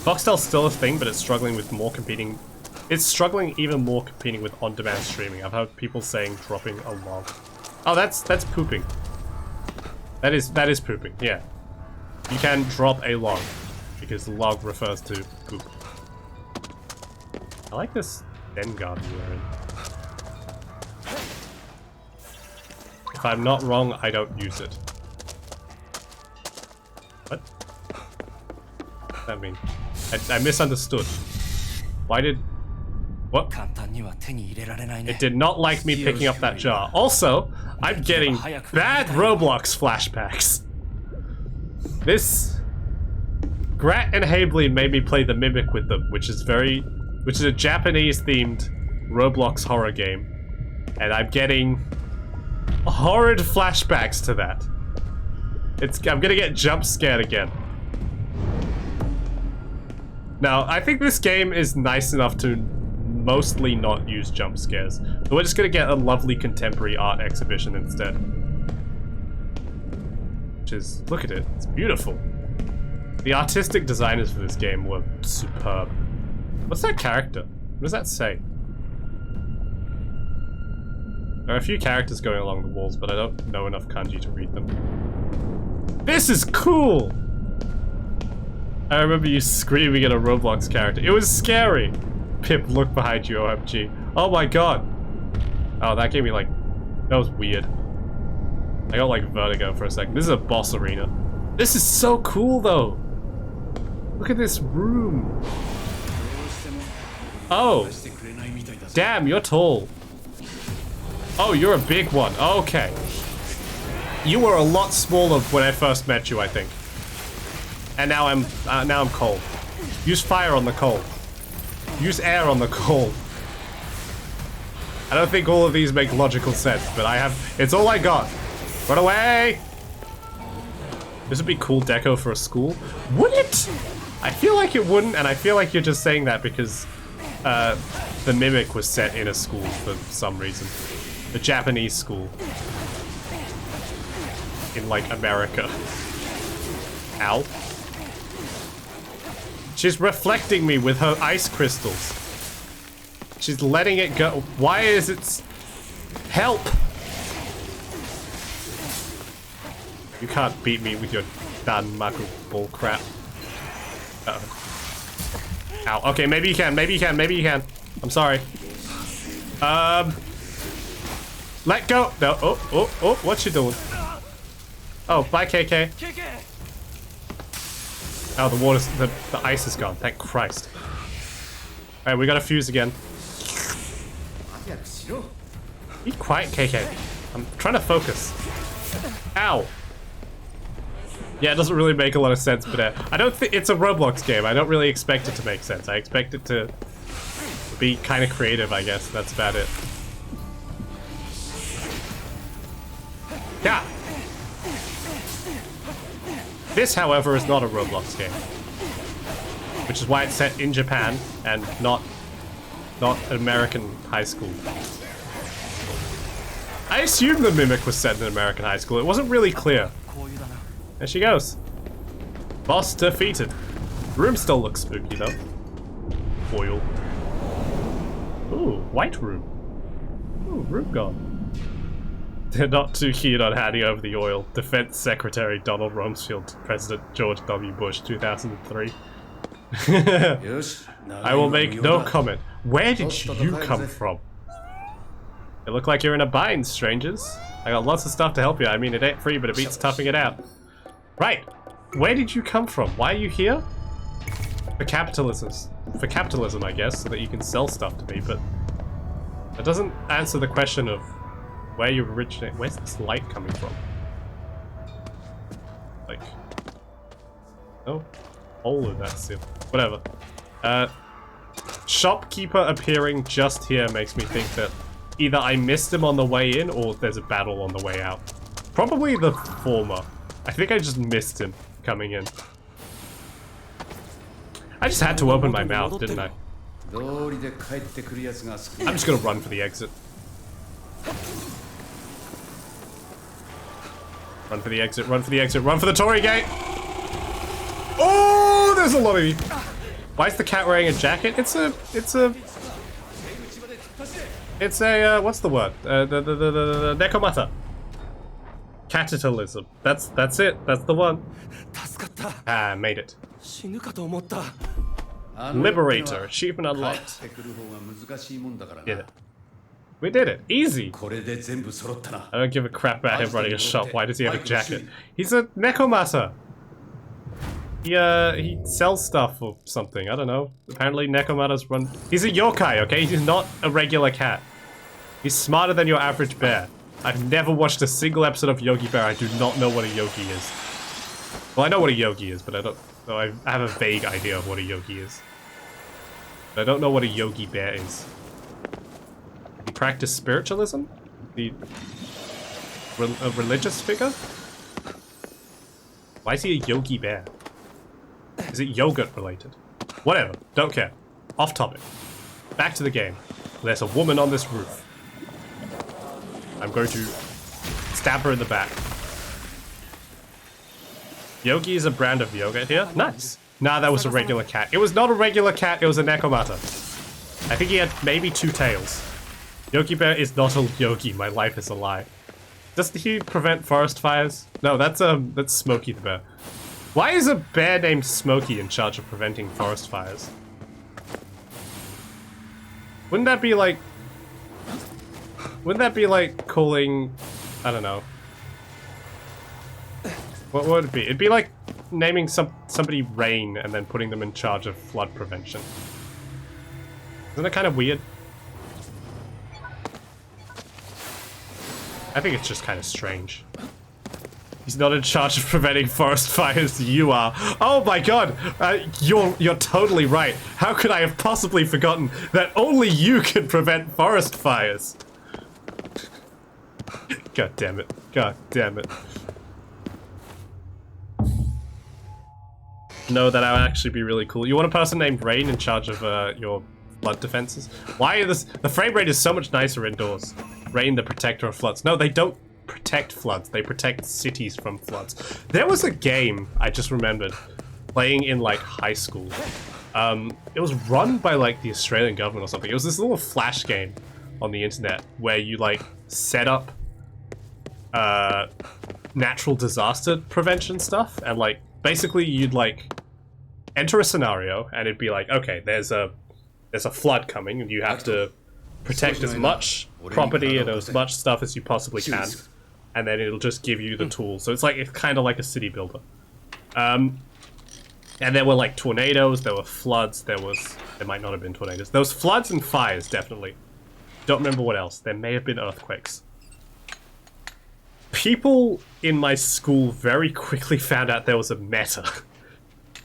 Foxtel's still a thing, but it's struggling with more competing... It's struggling even more competing with on-demand streaming. I've heard people saying dropping a log. Oh, that's pooping. That is pooping, yeah. You can drop a log, because log refers to poop. I like this den garb you're wearing. If I'm not wrong, I don't use it. What? What does that mean? I misunderstood. Why did... What? It did not like me picking up that jar. Also, I'm getting bad Roblox flashbacks. This... Grat and Habley made me play the Mimic with them, which is a Japanese-themed Roblox horror game. And I'm getting horrid flashbacks to that. I'm gonna get jump scared again. Now, I think this game is nice enough to mostly not use jump scares. So we're just gonna get a lovely contemporary art exhibition instead. which is, look at it, it's beautiful. The artistic designers for this game were superb. What's that character? What does that say? There are a few characters going along the walls, but I don't know enough kanji to read them. This is cool! I remember you screaming at a Roblox character. It was scary! Pip, look behind you, OMG. Oh my god! Oh, that gave me like... That was weird. I got like vertigo for a second. This is a boss arena. This is so cool though! Look at this room! Oh! Damn, you're tall. Oh, you're a big one. Okay. You were a lot smaller when I first met you, I think. And now I'm cold. Use fire on the cold. Use air on the cold. I don't think all of these make logical sense, but I have... It's all I got. Run away! This would be cool deco for a school. Would it? I feel like it wouldn't, and I feel like you're just saying that because the Mimic was set in a school for some reason. The Japanese school. In, like, America. Ow. She's reflecting me with her ice crystals. She's letting it go. Why is it... Help! You can't beat me with your Danmaku bullcrap. Uh-oh. Ow. Okay, maybe you can, maybe you can, maybe you can. I'm sorry. Let go! No, oh, what you doing? Oh, bye, KK. Oh, the water's, the ice is gone, thank Christ. Alright, we got a fuse again. Be quiet, KK. I'm trying to focus. Ow! Yeah, it doesn't really make a lot of sense, but I don't think it's a Roblox game. I don't really expect it to make sense. I expect it to be kind of creative, I guess. That's about it. Yeah. This, however, is not a Roblox game, which is why it's set in Japan and not an American high school. I assumed the Mimic was set in an American high school. It wasn't really clear. There she goes. Boss defeated. Room still looks spooky though. Oil. Ooh, white room. Ooh, room gone. They're not too keen on handing over the oil. Defense Secretary Donald Rumsfeld, President George W. Bush, 2003. I will make no comment. Where did you come from? It look like you're in a bind, strangers. I got lots of stuff to help you. I mean, it ain't free, but it beats toughing it out. Right. Where did you come from? Why are you here? For capitalism, I guess, so that you can sell stuff to me, but that doesn't answer the question of where you originate. Where's this light coming from? Like, oh, hole in that seal. Whatever. Shopkeeper appearing just here makes me think that either I missed him on the way in or there's a battle on the way out. Probably the former. I think I just missed him coming in. I just had to open my mouth, didn't I? I'm just gonna run for the exit. Run for the exit, run for the exit, run for the Torii gate! Oh, there's a lot of you. Why is the cat wearing a jacket? It's a, what's the word? The Nekomata. Capitalism. That's it. That's the one. Ah, made it. Liberator. Achievement unlocked. Did it. We did it. Easy. I don't give a crap about him running a shop. Why does he have a jacket? He's a Nekomata. He sells stuff or something. I don't know. Apparently Nekomatas run... He's a yokai, okay? He's not a regular cat. He's smarter than your average bear. I've never watched a single episode of Yogi Bear. I do not know what a yogi is. Well, I know what a yogi is, but I don't... So I have a vague idea of what a yogi is. But I don't know what a Yogi Bear is. He practice spiritualism? A religious figure? Why is he a Yogi Bear? Is it yogurt related? Whatever, don't care. Off topic. Back to the game. There's a woman on this roof. I'm going to stab her in the back. Yogi is a brand of yogurt here. Nice. Nah, that was a regular cat. It was not a regular cat, it was a Nekomata. I think he had maybe 2 tails. Yogi Bear is not a yogi, my life is a lie. Does he prevent forest fires? No, that's Smokey the bear. Why is a bear named Smokey in charge of preventing forest fires? Wouldn't that be like calling, I don't know. What would it be? It'd be like naming somebody Rain and then putting them in charge of flood prevention. Isn't that kind of weird? I think it's just kind of strange. He's not in charge of preventing forest fires, you are. Oh my god! You're totally right. How could I have possibly forgotten that only you can prevent forest fires? God damn it. God damn it. No, that would actually be really cool. You want a person named Rain in charge of your flood defenses? Why is this? The frame rate is so much nicer indoors. Rain, the protector of floods. No, they don't protect floods. They protect cities from floods. There was a game, I just remembered, playing in like high school. It was run by like the Australian government or something. It was this little flash game on the internet where you like set up natural disaster prevention stuff, and like basically you'd like enter a scenario and it'd be like, okay, there's a flood coming and you have to protect as much property and as much stuff as you possibly can, and then it'll just give you the tools. So it's kind of like a city builder. And there were like tornadoes, there were floods, there might not have been tornadoes. There was floods and fires, definitely. Don't remember what else. There may have been earthquakes. People in my school very quickly found out there was a meta.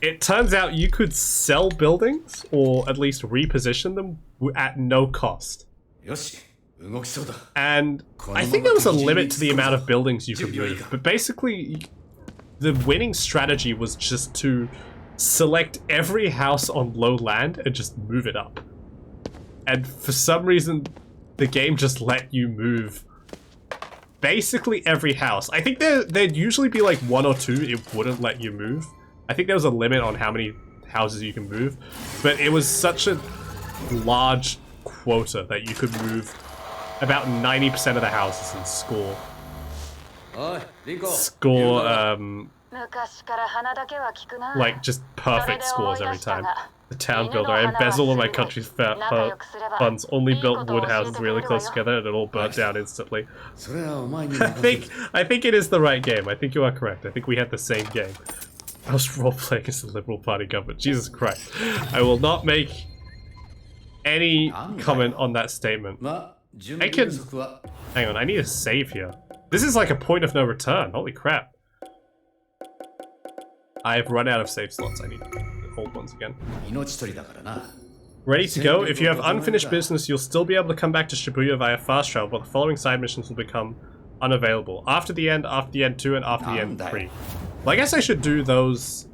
It turns out you could sell buildings, or at least reposition them, at no cost. And I think there was a limit to the amount of buildings you could move, but basically the winning strategy was just to select every house on low land and just move it up. And for some reason, the game just let you move basically every house. I think there'd usually be like 1 or 2 it wouldn't let you move. I think there was a limit on how many houses you can move, but it was such a large quota that you could move about 90% of the houses and score like just perfect scores every time. The town builder. I embezzled all my country's funds, only built wood houses really close together and it all burnt down instantly. I think it is the right game. I think you are correct. I think we had the same game. I was role-playing as the Liberal Party government. Jesus Christ. I will not make any comment on that statement. I can... Hang on, I need a save here. This is like a point of no return. Holy crap. I've run out of save slots. I need the old ones again. Ready to go? If you have unfinished business, you'll still be able to come back to Shibuya via fast travel, but the following side missions will become unavailable. After the end 2, and after the end 3. Well, I guess I should do those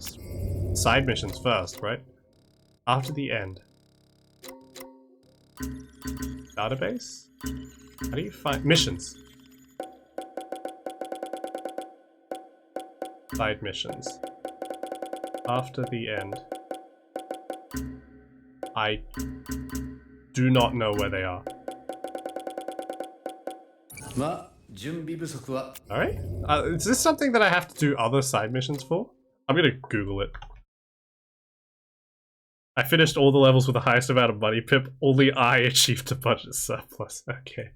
side missions first, right? After the end. Database? How do you find missions? Side missions. After the end. I do not know where they are. Alright. Is this something that I have to do other side missions for? I'm gonna Google it. I finished all the levels with the highest amount of money. Pip, only I achieved a budget surplus. Okay.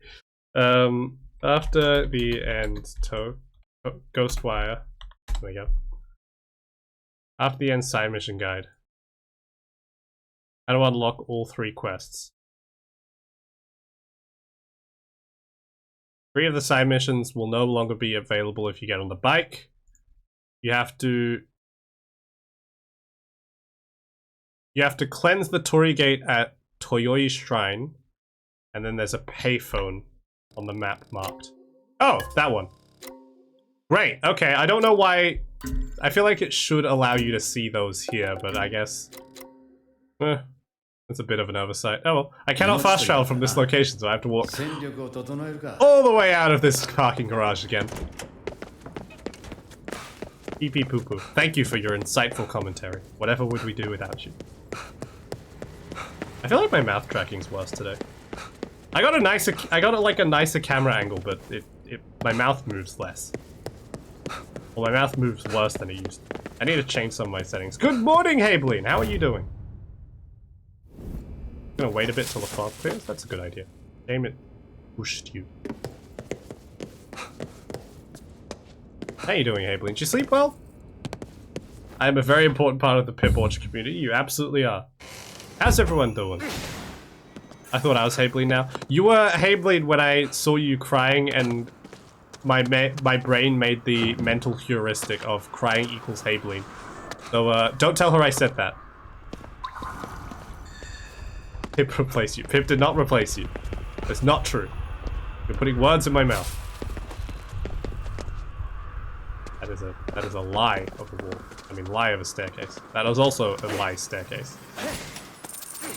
After the end, Ghostwire. There we go. After the end side mission guide. How to unlock all 3 quests. 3 of the side missions will no longer be available if you get on the bike. You have to cleanse the Torii Gate at Toyoi Shrine, and then there's a payphone on the map marked. Oh, that one. Great, okay, I don't know why. I feel like it should allow you to see those here, but I guess... that's a bit of an oversight. Oh well, I cannot fast travel from this location, so I have to walk all the way out of this parking garage again. Pee pee poo poo. Thank you for your insightful commentary. Whatever would we do without you? I feel like my mouth tracking's worse today. I got like a nicer camera angle, but my mouth moves less. Well, my mouth moves worse than it used to. I need to change some of my settings. Good morning, Habeline! How are you doing? I'm gonna wait a bit till the fog clears? That's a good idea. Damn it. Pushed you. How you doing, Habeline? Did you sleep well? I am a very important part of the Pip Orchard community. You absolutely are. How's everyone doing? I thought I was Habeline now. You were Habeline when I saw you crying and my brain made the mental heuristic of crying equals Habeline. So, don't tell her I said that. Pip replaced you. Pip did not replace you. It's not true. You're putting words in my mouth. That is a lie of a wall. I mean, lie of a staircase. That is also a lie staircase.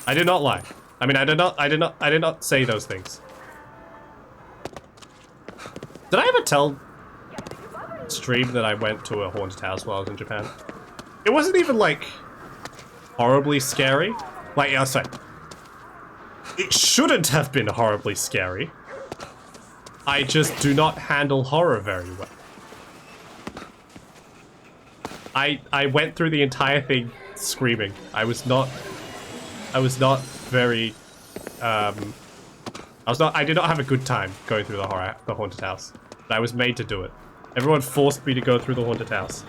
I did not lie. I mean, I did not say those things. Did I ever tell stream that I went to a haunted house while I was in Japan? It wasn't even like horribly scary. Like, yeah, sorry. It shouldn't have been horribly scary. I just do not handle horror very well. I went through the entire thing screaming. I did not have a good time going through the haunted house. But I was made to do it. Everyone forced me to go through the haunted house.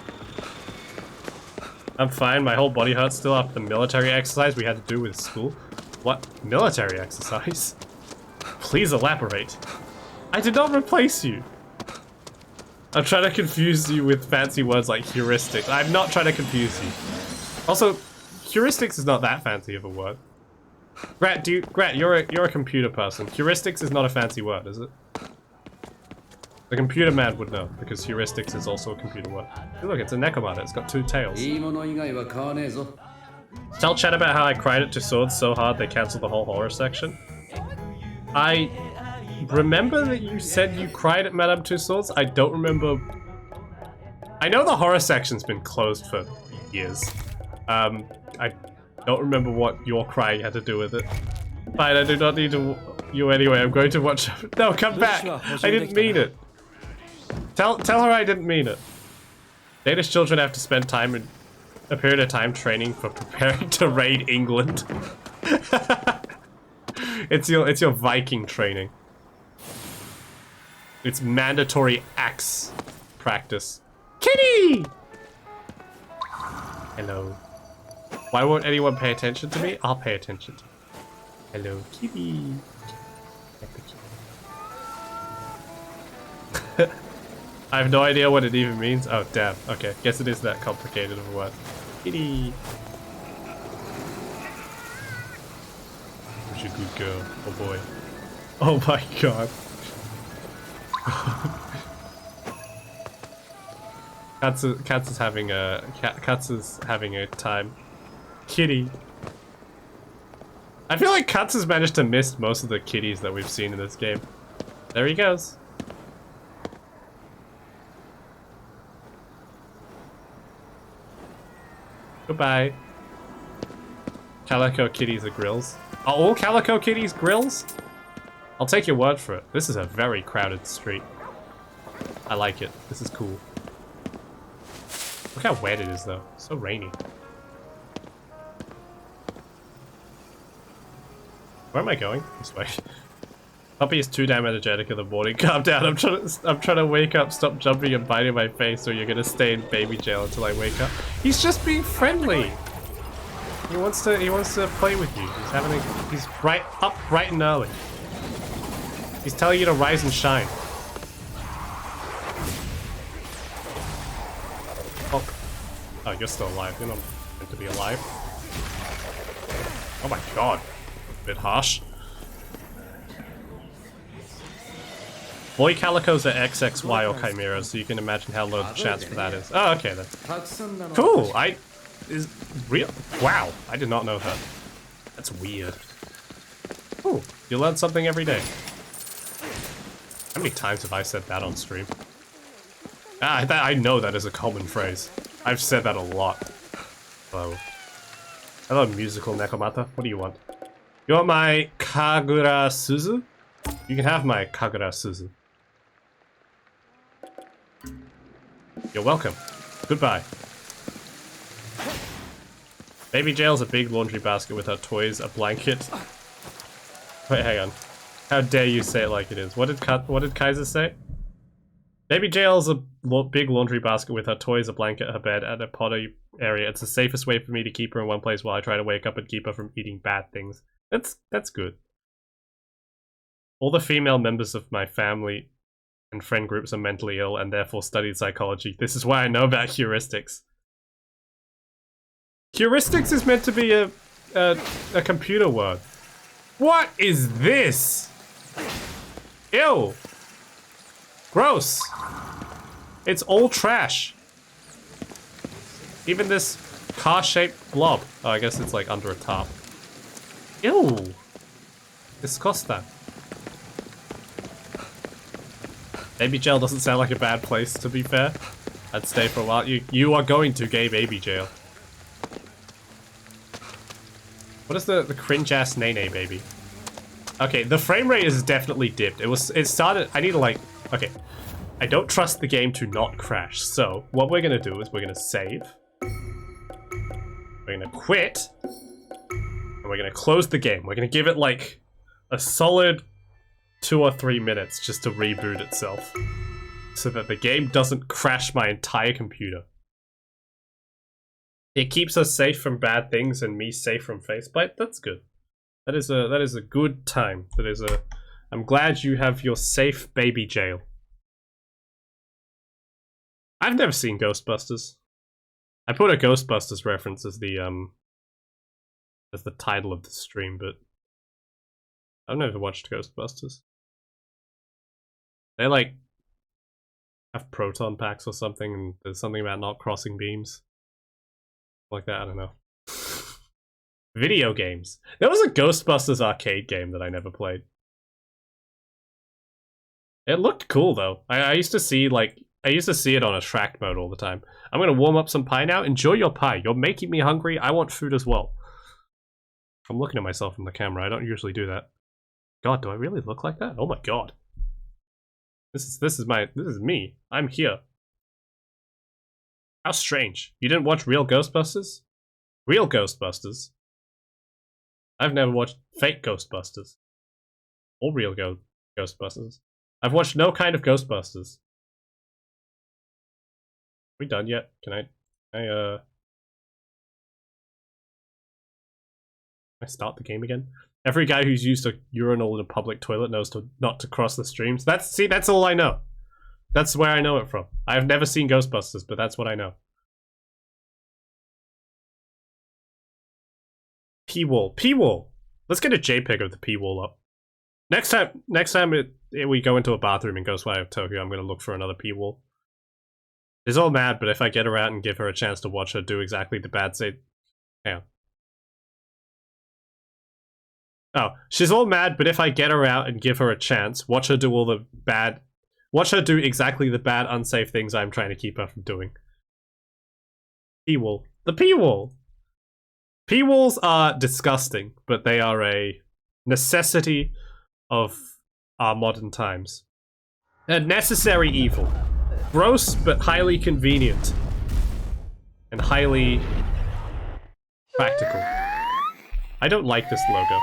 I'm fine, my whole body hurts still after the military exercise we had to do with school. What? Military exercise? Please elaborate. I did not replace you. I'm trying to confuse you with fancy words like heuristics. I'm not trying to confuse you. Also, heuristics is not that fancy of a word. Grat, you're a computer person. Heuristics is not a fancy word, is it? The computer man would know, because heuristics is also a computer word. Hey, look, it's a Nekomata. It's got 2 tails. Tell chat about how I cried at 2 Swords so hard they cancelled the whole horror section. I remember that you said you cried at Madame 2 Swords. I don't remember. I know the horror section's been closed for years. I don't remember what your crying had to do with it. Fine, I do not need you anyway. I'm going to watch. No, come back. I didn't mean it. Tell her I didn't mean it. Danish children have to spend a period of time training for preparing to raid England. It's your Viking training. It's mandatory axe practice. Kitty! Hello. Why won't anyone pay attention to me? I'll pay attention to you. Hello, kitty. I have no idea what it even means. Oh, damn. Okay, guess it is that complicated of a word. Kitty. Such a good girl. Oh boy. Oh my god. Katz is having a time. Kitty. I feel like Katz has managed to miss most of the kitties that we've seen in this game. There he goes. Goodbye. Calico kitties are grills. Are all calico kitties grills? I'll take your word for it. This is a very crowded street. I like it. This is cool. Look how wet it is though. It's so rainy. Where am I going? This way. Puppy is too damn energetic in the morning. Calm down. I'm trying to wake up. Stop jumping and biting my face, or you're gonna stay in baby jail until I wake up. He's just being friendly. He wants to play with you. He's up bright and early. He's telling you to rise and shine. Oh, you're still alive. You're not meant to be alive. Oh my god. A bit harsh. Boy calicos are XXY or chimeras, so you can imagine how low the chance for that is. Oh, okay then. Cool. Wow, I did not know that. That's weird. Ooh, you learn something every day. How many times have I said that on stream? I know that is a common phrase. I've said that a lot. Hello. Hello, musical Nekomata. What do you want? You want my Kagura Suzu? You can have my Kagura Suzu. You're welcome. Goodbye. Baby Jail's a big laundry basket with her toys, a blanket. Wait, hang on. How dare you say it like it is? What did Kaiser say? Baby Jail's a big laundry basket with her toys, a blanket, her bed, and a potty area. It's the safest way for me to keep her in one place while I try to wake up and keep her from eating bad things. That's good. All the female members of my family and friend groups are mentally ill and therefore studied psychology. This is why I know about heuristics. Heuristics is meant to be a computer word. What is this? Ew. Gross. It's all trash. Even this car-shaped blob. Oh, I guess it's like under a tarp. Ew. Disgusting. Baby Jail doesn't sound like a bad place, to be fair. I'd stay for a while. You are going to gay Baby Jail. What is the cringe-ass Nene baby? Okay, the frame rate is definitely dipped. It started, I need to like, okay. I don't trust the game to not crash. So, what we're gonna do is we're gonna save. We're gonna quit. And we're gonna close the game. We're gonna give it like a solid 2 or 3 minutes just to reboot itself. So that the game doesn't crash my entire computer. It keeps us safe from bad things and me safe from faceplate. That's good. That is a good time. I'm glad you have your safe Baby Jail. I've never seen Ghostbusters. I put a Ghostbusters reference as the title of the stream, but I've never watched Ghostbusters. They like have proton packs or something, and there's something about not crossing beams. Like that, I don't know. Video games. There was a Ghostbusters arcade game that I never played. It looked cool though. I used to see it on attract mode all the time. I'm gonna warm up some pie now. Enjoy your pie. You're making me hungry. I want food as well. I'm looking at myself in the camera. I don't usually do that. God, do I really look like that? Oh my god. This is me. I'm here. How strange. You didn't watch real Ghostbusters? Real Ghostbusters? I've never watched fake Ghostbusters. Or real Ghostbusters. I've watched no kind of Ghostbusters. Are we done yet? Can I start the game again? Every guy who's used a urinal in a public toilet knows not to cross the streams. That's all I know. That's where I know it from. I've never seen Ghostbusters, but that's what I know. P-wall. P-wall! Let's get a JPEG of the P-wall up. Next time we go into a bathroom in Ghostwire of Tokyo, I'm gonna look for another P-wall. She's all mad, but if I get her out and give her a chance to watch her do exactly the bad say... Hang on. Oh, she's all mad, but if I get her out and give her a chance, watch her do all the bad... Watch her do exactly the bad, unsafe things I'm trying to keep her from doing. P-wall. The P-wall! P-walls are disgusting, but they are a necessity of our modern times. A necessary evil. Gross, but highly convenient. And highly practical. I don't like this logo.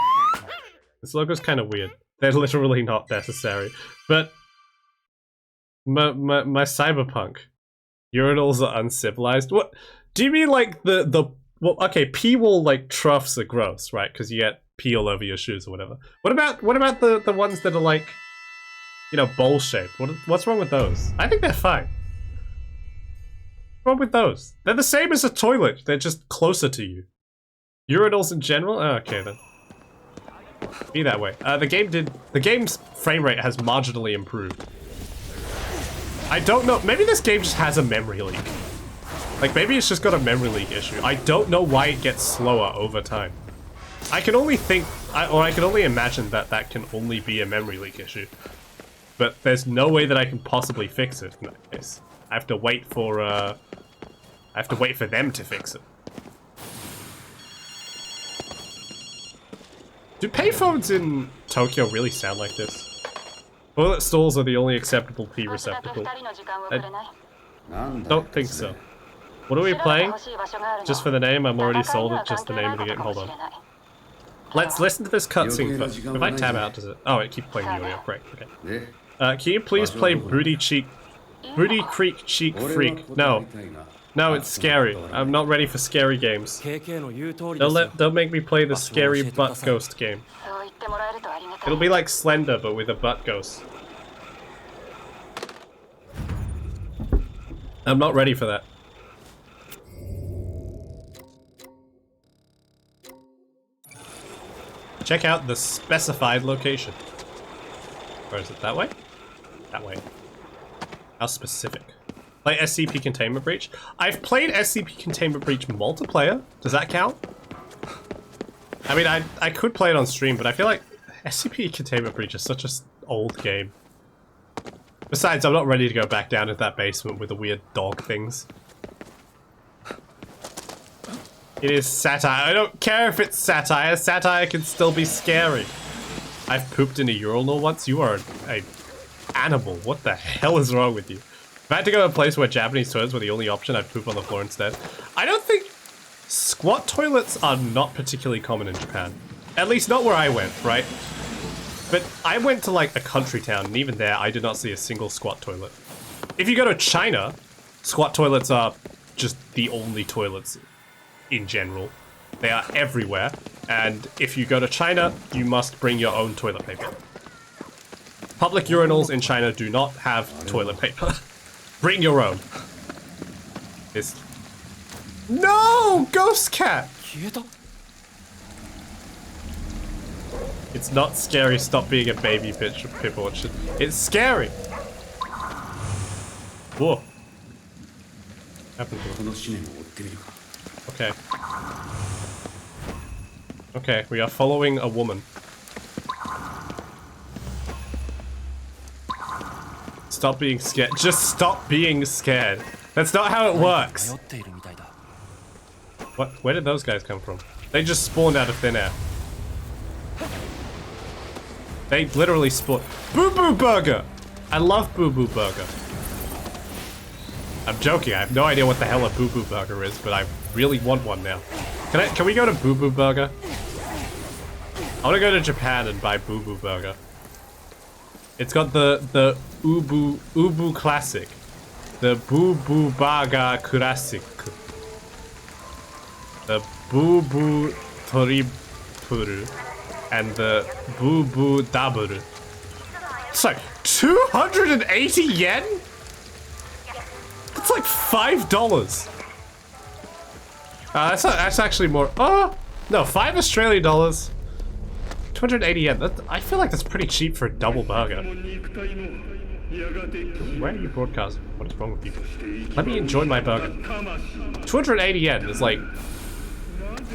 This logo's kind of weird. They're literally not necessary. But my cyberpunk urinals are uncivilized. What do you mean? Like well, okay, P-wall like troughs are gross, right? Because you get pee all over your shoes or whatever. What about the ones that are like, you know, bowl shaped? What's wrong with those? I think they're fine. What's wrong with those? They're the same as a toilet. They're just closer to you. Urinals in general? Oh, okay then. Be that way. The game's frame rate has marginally improved. I don't know. Maybe this game just has a memory leak. Like, maybe it's just got a memory leak issue. I don't know why it gets slower over time. I can only think, or I can only imagine that that can only be a memory leak issue. But there's no way that I can possibly fix it in that case. I have to wait for them to fix it. Do payphones in Tokyo really sound like this? Toilet stalls are the only acceptable tea receptacle. I don't think so. What are we playing? Just for the name, I'm already sold at just the name of the game. Hold on. Let's listen to this cutscene first. If I tab out, does it? Oh, it keeps playing the audio. Great, okay. Can you please play Booty Creek Cheek Freak? No. No, it's scary. I'm not ready for scary games. Don't make me play the scary butt ghost game. It'll be like Slender, but with a butt ghost. I'm not ready for that. Check out the specified location. Or is it that way? That way. How specific? Play SCP Containment Breach. I've played SCP Containment Breach multiplayer. Does that count? I mean, I could play it on stream, but I feel like SCP Containment Breach is such an old game. Besides, I'm not ready to go back down into that basement with the weird dog things. It is satire. I don't care if it's satire. Satire can still be scary. I've pooped in a urinal once. You are a animal. What the hell is wrong with you? If I had to go to a place where Japanese toilets were the only option, I'd poop on the floor instead. I don't think squat toilets are not particularly common in Japan. At least not where I went, right? But I went to like a country town, and even there, I did not see a single squat toilet. If you go to China, squat toilets are just the only toilets in general. They are everywhere, and if you go to China, you must bring your own toilet paper. Public urinals in China do not have toilet paper. Bring your own. No! Ghost cat! It's not scary. Stop being a baby bitch, people. It's scary. Whoa. Okay. Okay, we are following a woman. Stop being scared. Just stop being scared. That's not how it works. What? Where did those guys come from? They just spawned out of thin air. They literally spawned. Boo Boo Burger! I love Boo Boo Burger. I'm joking. I have no idea what the hell a Boo Boo Burger is, but I really want one now. Can we go to Boo Boo Burger? I want to go to Japan and buy Boo Boo Burger. It's got the Ubu Classic, the Boo Boo Burger Classic, the Boo Boo Toripuru, and the Boo Boo Double. It's like 280 yen? That's like $5. That's actually more. Oh no, $5 Australian dollars. 280 yen. I feel like that's pretty cheap for a double burger. Where are you broadcasting? What is wrong with you? Let me enjoy my burger. 280 yen is like...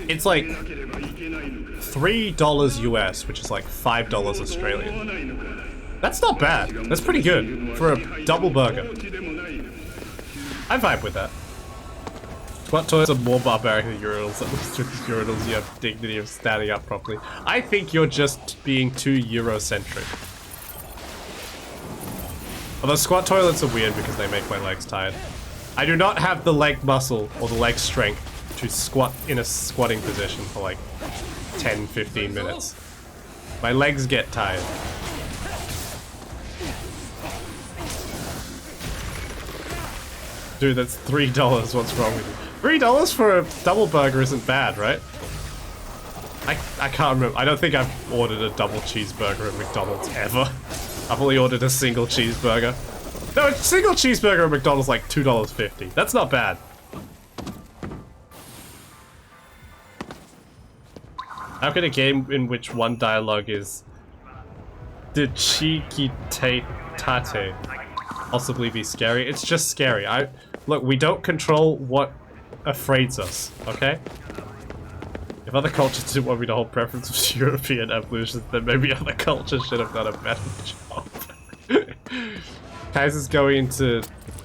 It's like $3 US, which is like $5 Australian. That's not bad. That's pretty good for a double burger. I vibe with that. Squat toilets are more barbaric than urinals. At least with urinals you have dignity of standing up properly. I think you're just being too Eurocentric. Although squat toilets are weird because they make my legs tired. I do not have the leg muscle or the leg strength to squat in a squatting position for like 10-15 minutes. My legs get tired. Dude, that's $3. What's wrong with you? $3 for a double burger isn't bad, right? I can't remember. I don't think I've ordered a double cheeseburger at McDonald's ever. I've only ordered a single cheeseburger. No, a single cheeseburger at McDonald's like $2.50. That's not bad. How can a game in which one dialogue is "De cheeky tate tate" possibly be scary? It's just scary. Look, we don't control what afraids us, okay? If other cultures didn't want me to hold preference for European evolution, then maybe other cultures should have done a better job. Kaiser's going into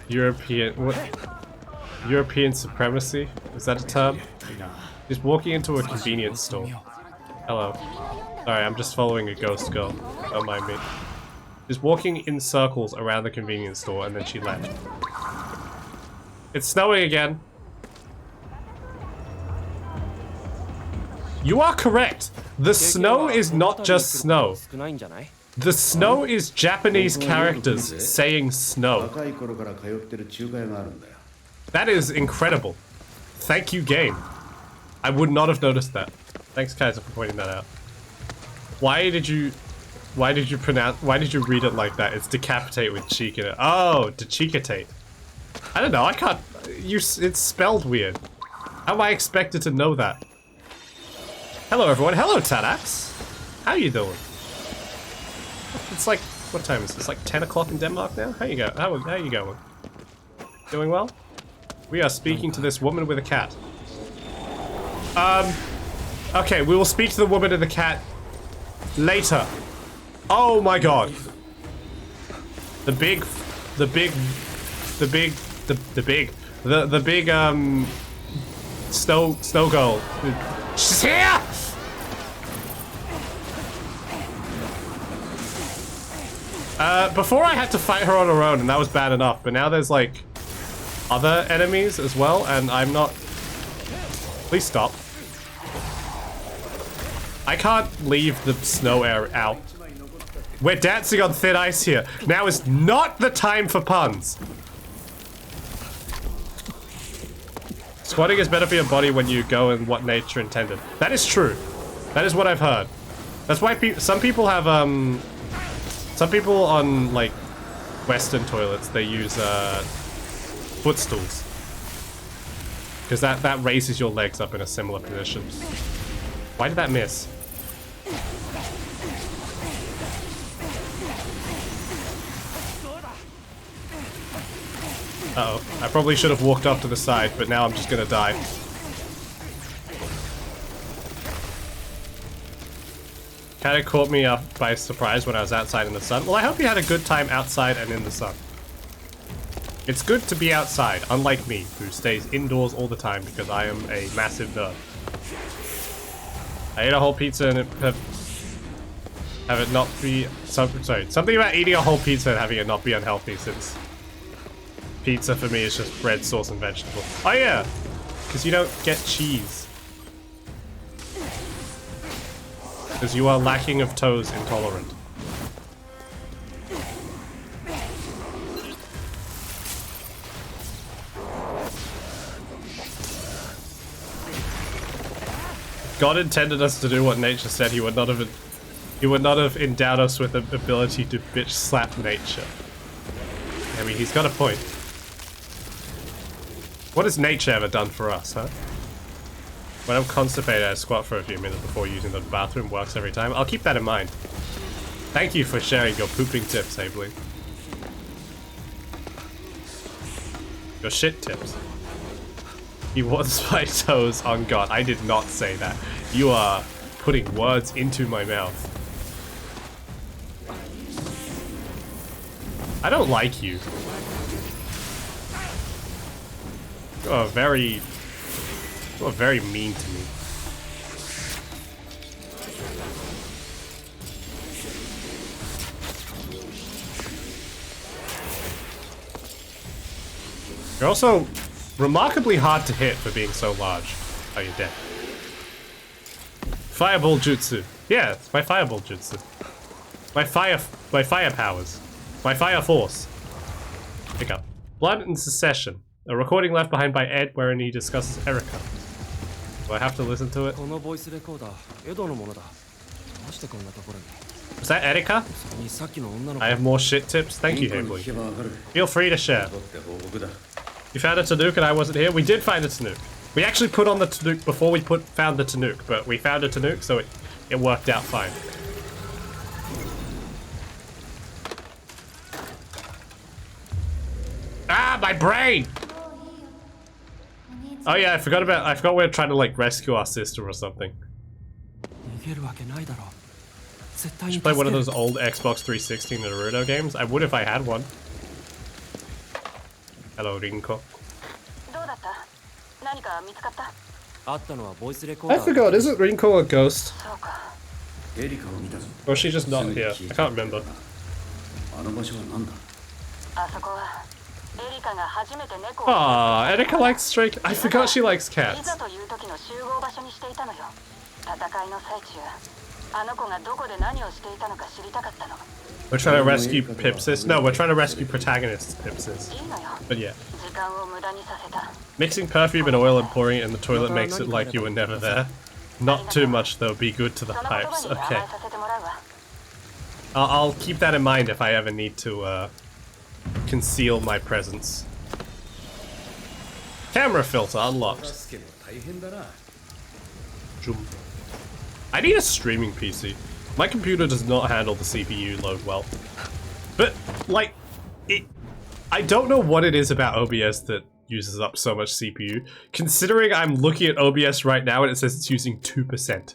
European... What? European supremacy? Is that a term? Just walking into a convenience store. Hello. Sorry, I'm just following a ghost girl. Don't mind me. Just walking in circles around the convenience store and then she left. It's snowing again. You are correct. The snow is not just snow. The snow is Japanese characters saying snow. That is incredible. Thank you, game. I would not have noticed that. Thanks, Kaiser, for pointing that out. Why did you read it like that? It's decapitate with cheek in it. Oh, decheekatate. I don't know, I can't... it's spelled weird. How am I expected to know that? Hello, everyone. Hello, Tadax. How you doing? It's like... what time is it? It's like 10 o'clock in Denmark now? How you go? How you going? Doing well? We are speaking to this woman with a cat. Okay, we will speak to the woman and the cat later. Oh my god. The big, snow girl. She's here! Before I had to fight her on her own, and that was bad enough, but now there's like other enemies as well, and I'm not... Please stop. I can't leave the snow air out. We're dancing on thin ice here. Now is not the time for puns. Squatting is better for your body when you go in what nature intended. That is true. That is what I've heard. That's why some people have, some people on, like, Western toilets, they use, footstools. Because that raises your legs up in a similar position. Why did that miss? Uh-oh. I probably should have walked off to the side, but now I'm just gonna die. Kinda caught me up by surprise when I was outside in the sun. Well, I hope you had a good time outside and in the sun. It's good to be outside, unlike me, who stays indoors all the time because I am a massive nerd. I ate a whole pizza and have it not be... something about eating a whole pizza and having it not be unhealthy, since pizza for me is just bread, sauce, and vegetables. Oh yeah, because you don't get cheese. Because you are lacking of toes intolerant. God intended us to do what nature said. He would not have endowed us with the ability to bitch slap nature. I mean, he's got a point. What has nature ever done for us, huh? When I'm constipated, I squat for a few minutes before using the bathroom. Works every time. I'll keep that in mind. Thank you for sharing your pooping tips, Ably. Your shit tips. He wants my toes on God. I did not say that. You are putting words into my mouth. I don't like you. You are very mean to me. You're also remarkably hard to hit for being so large. Oh, you're dead. Fireball jutsu. Yeah, it's my fireball jutsu. My fire powers. My fire force. Pick up. Blood and Secession. A recording left behind by Ed wherein he discusses Erika. Do I have to listen to it? Was that Erika? I have more shit tips. Thank you, Habley. Feel free to share. You found a Tanuke and I wasn't here? We did find a Tanuke. We actually put on the Tanuke before we found the Tanuke, but we found a Tanuke, so it worked out fine. Ah, my brain! Oh yeah, I forgot we were trying to like rescue our sister or something. Should play one of those old Xbox 360 Naruto games. I would if I had one. Hello, Rinko. どうだった？何か見つかった？あったのはボイスレコーダ I ー forgot, isn't Rinko a ghost? そうか。エリカを見たぞ。 Or is she just not here? I can't remember. あの場所は何だ？あそこはエリカが初めて猫を Ah, Erika likes stray. I forgot she likes い cats. ざという時の集合場所にしていたのよ。戦いの最中、あの子がどこで何をしていたのか知りたかったの。 We're trying to rescue Pipsis. No, we're trying to rescue protagonist Pipsis. いいのよ。 But yeah, 時間を無駄にさせた。 mixing perfume and oil and pouring it in the toilet makes it like you were never there. Not too much though. Be good to the その言葉 pipes. に Okay, 甘えさせてもらうわ。 I'll keep that in mind if I ever need to conceal my presence. Camera filter unlocked. 助けも大変だな。 Zoom. I need a streaming PC. My computer does not handle the CPU load well. But, like, I don't know what it is about OBS that uses up so much CPU, considering I'm looking at OBS right now and it says it's using 2%.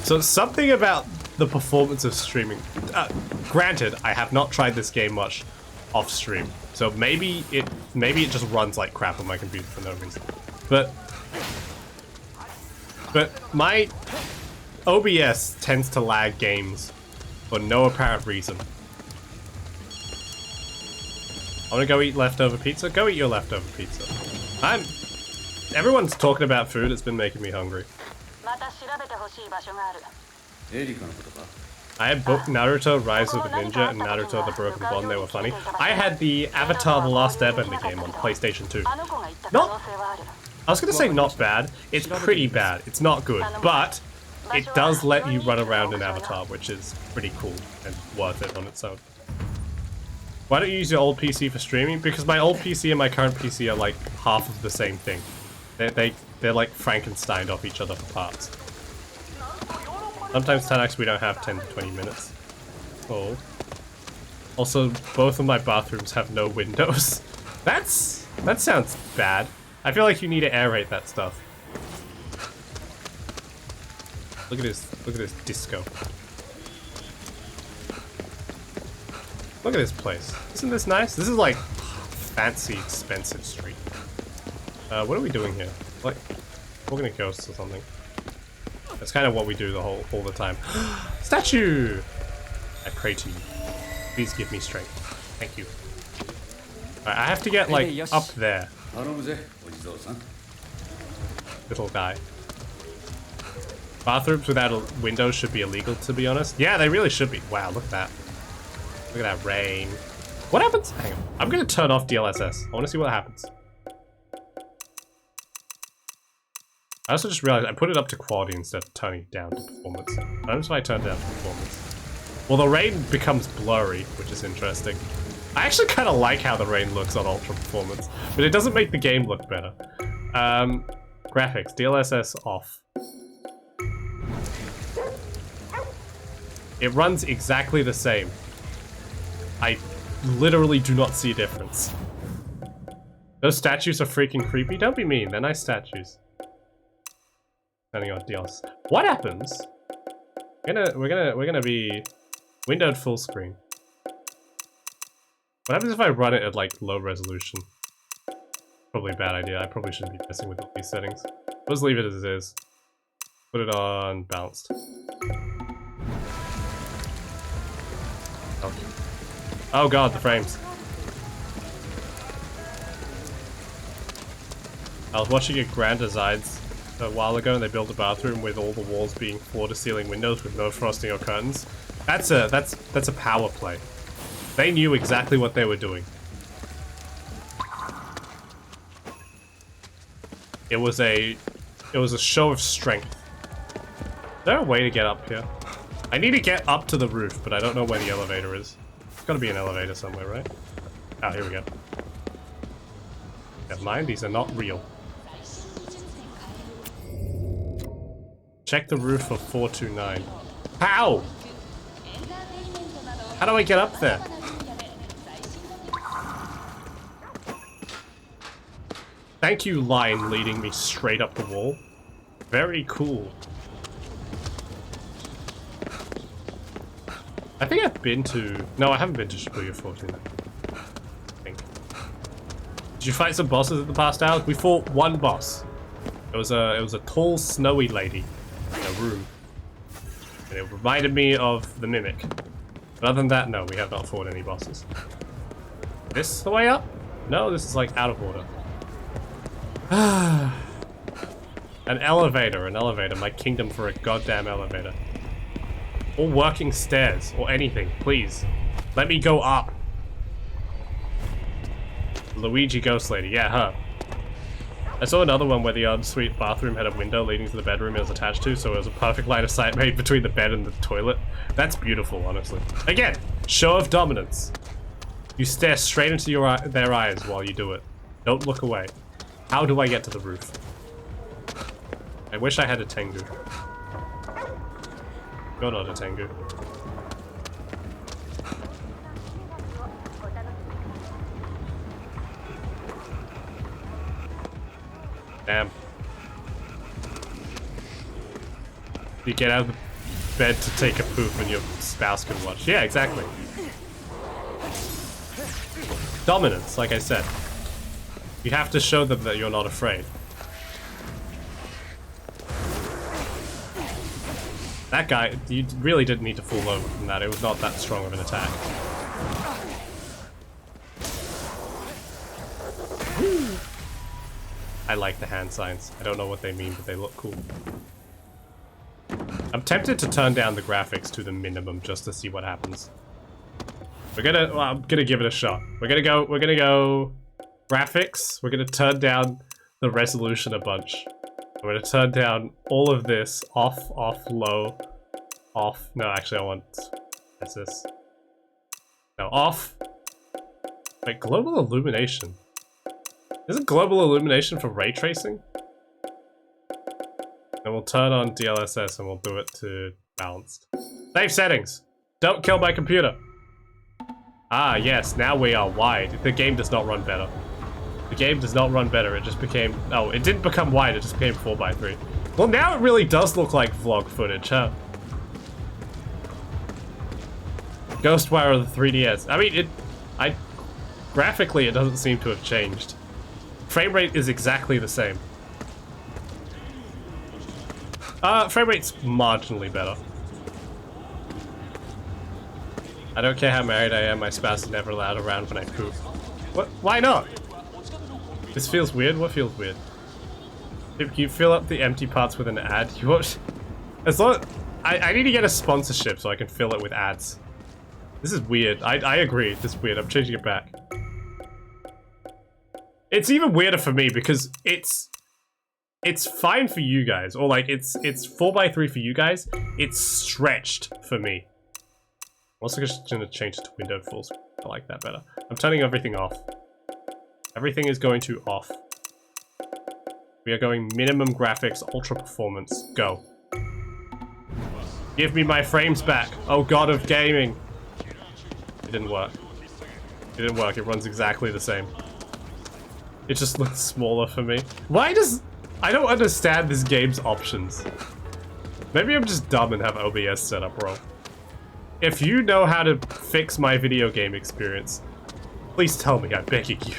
So something about the performance of streaming. Granted, I have not tried this game much off stream, so maybe it just runs like crap on my computer for no reason. But my OBS tends to lag games for no apparent reason. I want to go eat leftover pizza. Go eat your leftover pizza. Everyone's talking about food. It's been making me hungry. また調べてほしい場所がある。エリカのことか？ I had both Naruto Rise of the Ninja and Naruto the Broken Bond. They were funny. I had the Avatar The Last Airbender game on PlayStation 2. あの子が言った可能性はある。 I was gonna say not bad. It's pretty bad. It's not good, but it does let you run around in Avatar, which is pretty cool and worth it on its own. Why don't you use your old PC for streaming? Because my old PC and my current PC are like half of the same thing. They're like Frankensteined off each other for parts. Sometimes 10x we don't have 10 to 20 minutes. Oh. Also, both of my bathrooms have no windows. That sounds bad. I feel like you need to aerate that stuff. Look at this disco. Look at this place. Isn't this nice? This is like fancy, expensive street. What are we doing here? Like, we're gonna ghosts or something. That's kind of what we do all the time. Statue! I pray to you. Please give me strength. Thank you. Alright, I have to get like up there. 頼むぜ、お地蔵さん。 Little guy. Bathrooms without a window should be illegal, to be honest. Yeah, they really should be. Wow, look at that. Look at that rain. What happens? Hang on. I'm gonna turn off DLSS. I wanna see what happens. I also just realized I put it up to quality instead of turning it down to performance. What happens if I turn it down to performance? Well, the rain becomes blurry, which is interesting. I actually kind of like how the rain looks on ultra performance, but it doesn't make the game look better. Graphics, DLSS off. It runs exactly the same. I literally do not see a difference. Those statues are freaking creepy. Don't be mean, they're nice statues. Turning on DLSS. What happens? We're gonna be windowed full screen. What happens if I run it at like low resolution? Probably a bad idea. I probably shouldn't be messing with these settings. Let's leave it as it is. Put it on balanced. Oh god, the frames. I was watching a Grand Designs a while ago and they built a bathroom with all the walls being floor-to-ceiling windows with no frosting or curtains. That's a power play. They knew exactly what they were doing. It was a show of strength. Is there a way to get up here? I need to get up to the roof, but I don't know where the elevator is. There's gotta be an elevator somewhere, right? Ah, here we go. Never mind, these are not real. Check the roof for 429. How? How do I get up there? Thank you, line leading me straight up the wall. Very cool. I think I've been to... No, I haven't been to Shibuya 14. I think. Did you fight some bosses in the past hours? We fought one boss. It was a tall, snowy lady in a room. And it reminded me of the Mimic. But other than that, no, we have not fought any bosses. This the way up? No, this is like out of order. An elevator, my kingdom for a goddamn elevator. Or working stairs, or anything, please. Let me go up. Luigi Ghost Lady, yeah, her. I saw another one where the ensuite bathroom had a window leading to the bedroom it was attached to, so it was a perfect line of sight made between the bed and the toilet. That's beautiful, honestly. Again, show of dominance. You stare straight into their eyes while you do it. Don't look away. How do I get to the roof? I wish I had a Tengu. You're not a Tengu. Damn. You get out of the bed to take a poop and your spouse can watch. Yeah, exactly. Dominance, like I said. You have to show them that you're not afraid. That guy, you really didn't need to fall over from that. It was not that strong of an attack. I like the hand signs. I don't know what they mean, but they look cool. I'm tempted to turn down the graphics to the minimum just to see what happens. I'm gonna give it a shot. We're gonna go graphics. We're gonna turn down the resolution a bunch. I'm gonna turn down all of this off, low, off. No, actually I want, what's this? No, off. Wait, global illumination. Isn't global illumination for ray tracing? And we'll turn on DLSS and we'll do it to balanced. Save settings! Don't kill my computer! Ah, yes, now we are wide. The game does not run better. The game does not run better, it just became... Oh, it didn't become wide, it just became 4:3. Well, now it really does look like vlog footage, huh? Ghostwire of the 3DS. I mean, graphically, it doesn't seem to have changed. Frame rate is exactly the same. Frame rate's marginally better. I don't care how married I am, my spouse is never allowed around when I poop. What? Why not? This feels weird? What feels weird? If you fill up the empty parts with an ad, you won't... As long... I need to get a sponsorship so I can fill it with ads. This is weird. I agree, this is weird. I'm changing it back. It's even weirder for me because it's fine for you guys, or like it's 4:3 for you guys. It's stretched for me. I'm also just gonna change it to windowed full screen. I like that better. I'm turning everything off. Everything is going to off. We are going minimum graphics, ultra performance. Go. Give me my frames back. Oh god of gaming. It didn't work. It didn't work. It runs exactly the same. It just looks smaller for me. Why does... I don't understand this game's options. Maybe I'm just dumb and have OBS set up wrong. If you know how to fix my video game experience, please tell me, I'm begging you.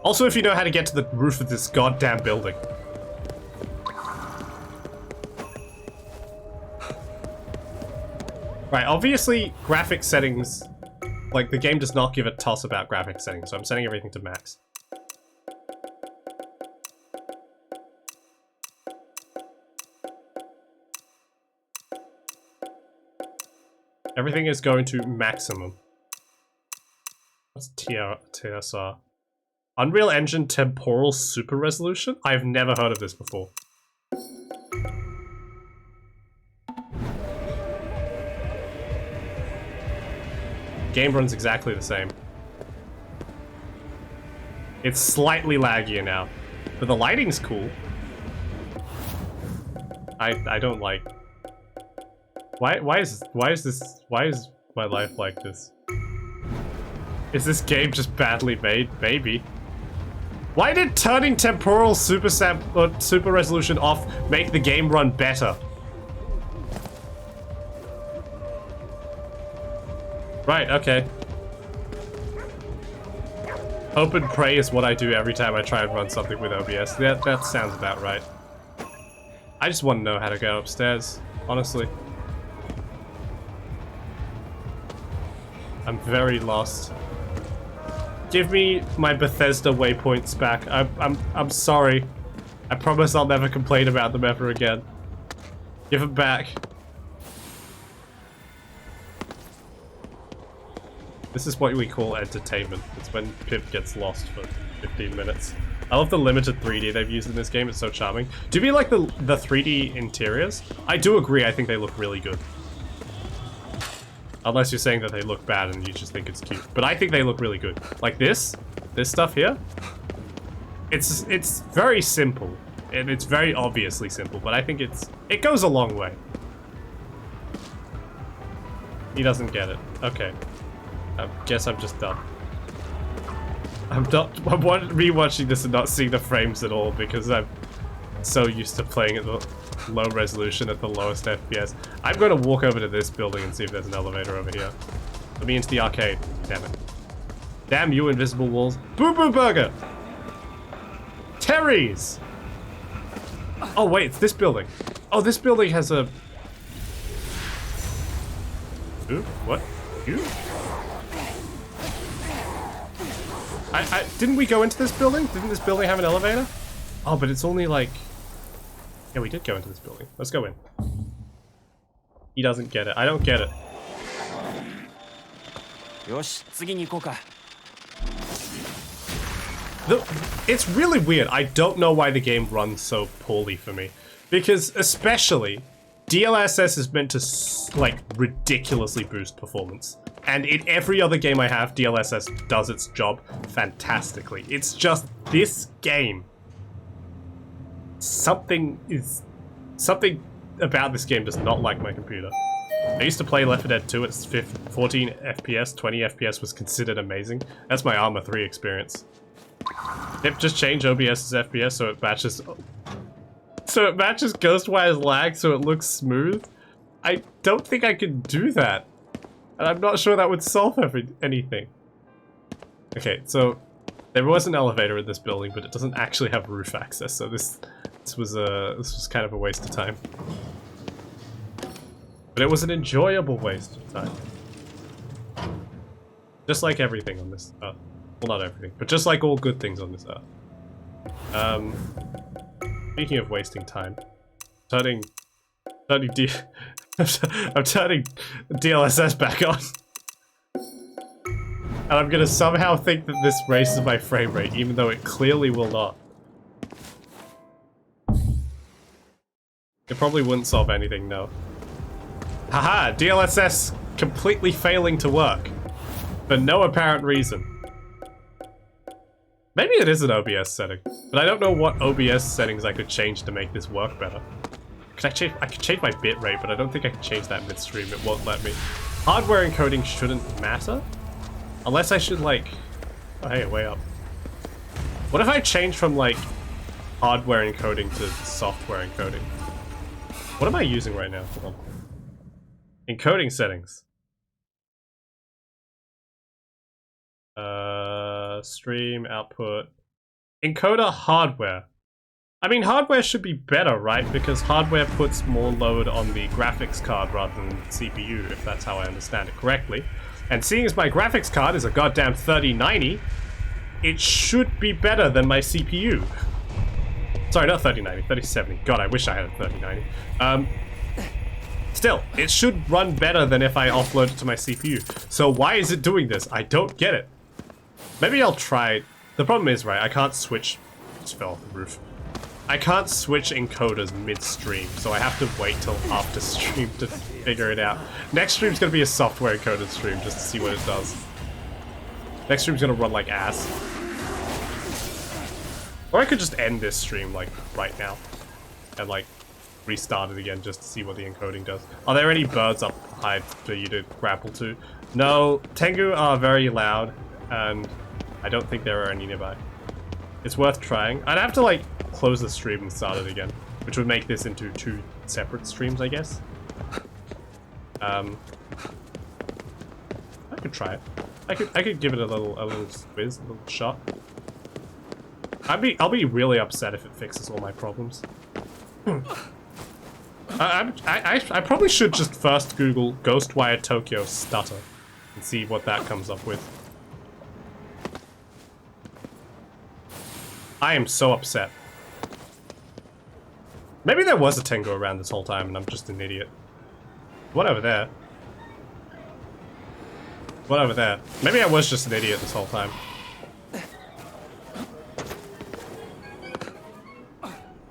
Also, if you know how to get to the roof of this goddamn building. Right, obviously, graphics settings... Like, the game does not give a toss about graphics settings, so I'm setting everything to max. Everything is going to maximum. What's TSR? Unreal Engine Temporal Super Resolution? I've never heard of this before. Game runs exactly the same. It's slightly laggier now, but the lighting's cool. I don't like. Why is my life like this? Is this game just badly made? Maybe. Why did turning temporal super resolution off make the game run better? Right, okay. Hope and pray is what I do every time I try and run something with OBS. That sounds about right. I just want to know how to go upstairs, honestly. I'm very lost. Give me my Bethesda waypoints back. I'm sorry. I promise I'll never complain about them ever again. Give them back. This is what we call entertainment. It's when Pip gets lost for 15 minutes. I love the limited 3D they've used in this game. It's so charming. Do you mean like the 3D interiors? I do agree. I think they look really good. Unless you're saying that they look bad and you just think it's cute. But I think they look really good. Like this stuff here. It's very simple. And it's very obviously simple, but I think it goes a long way. He doesn't get it. Okay. I guess I'm just done. I'm rewatching this and not seeing the frames at all because I'm so used to playing at the low resolution at the lowest FPS. I'm going to walk over to this building and see if there's an elevator over here. Let me into the arcade. Damn it. Damn you, invisible walls. Boo Boo Burger! Terry's! Oh wait, it's this building. Oh, this building has a... Ooh, what? You? Didn't we go into this building? Didn't this building have an elevator? Oh, but it's only like... Yeah, we did go into this building. Let's go in. He doesn't get it. I don't get it. It's really weird. I don't know why the game runs so poorly for me. Because especially, DLSS is meant to like ridiculously boost performance. And in every other game I have, DLSS does its job fantastically. It's just this game. Something about this game does not like my computer. I used to play Left 4 Dead 2 at 14 FPS, 20 FPS was considered amazing. That's my Arma 3 experience. Yep, just change OBS's FPS so it matches Ghostwire's lag so it looks smooth. I don't think I can do that. And I'm not sure that would solve anything. Okay, so there was an elevator in this building, but it doesn't actually have roof access, so this was kind of a waste of time. But it was an enjoyable waste of time. Just like everything on this earth. Well, not everything, but just like all good things on this earth. Speaking of wasting time, I'm turning DLSS back on. And I'm gonna somehow think that this raises my frame rate, even though it clearly will not. It probably wouldn't solve anything, no. Haha, DLSS completely failing to work. For no apparent reason. Maybe it is an OBS setting, but I don't know what OBS settings I could change to make this work better. I could change my bitrate, but I don't think I can change that midstream. It won't let me. Hardware encoding shouldn't matter. Unless I should, like... Oh, hey, way up. What if I change from, like, hardware encoding to software encoding? What am I using right now? Hold on. Encoding settings. Stream, output. Encoder hardware. I mean, hardware should be better, right? Because hardware puts more load on the graphics card rather than CPU, if that's how I understand it correctly. And seeing as my graphics card is a goddamn 3090, it should be better than my CPU. Sorry, not 3090, 3070. God, I wish I had a 3090. Still, it should run better than if I offload it to my CPU. So why is it doing this? I don't get it. Maybe I'll try it. The problem is, right, I can't switch... Just fell off the roof. I can't switch encoders mid-stream, so I have to wait till after stream to figure it out. Next stream's gonna be a software encoded stream, just to see what it does. Next stream's gonna run like ass. Or I could just end this stream, like, right now. And, like, restart it again just to see what the encoding does. Are there any birds up high for you to grapple to? No, Tengu are very loud, and I don't think there are any nearby. It's worth trying. I'd have to, like, close the stream and start it again, which would make this into 2 separate streams, I guess. I could try it. I could give it a little whiz, a little shot. I'll be really upset if it fixes all my problems. I probably should just first Google Ghostwire Tokyo stutter and see what that comes up with. I am so upset. Maybe there was a Tengu around this whole time and I'm just an idiot. What over there? What over there? Maybe I was just an idiot this whole time.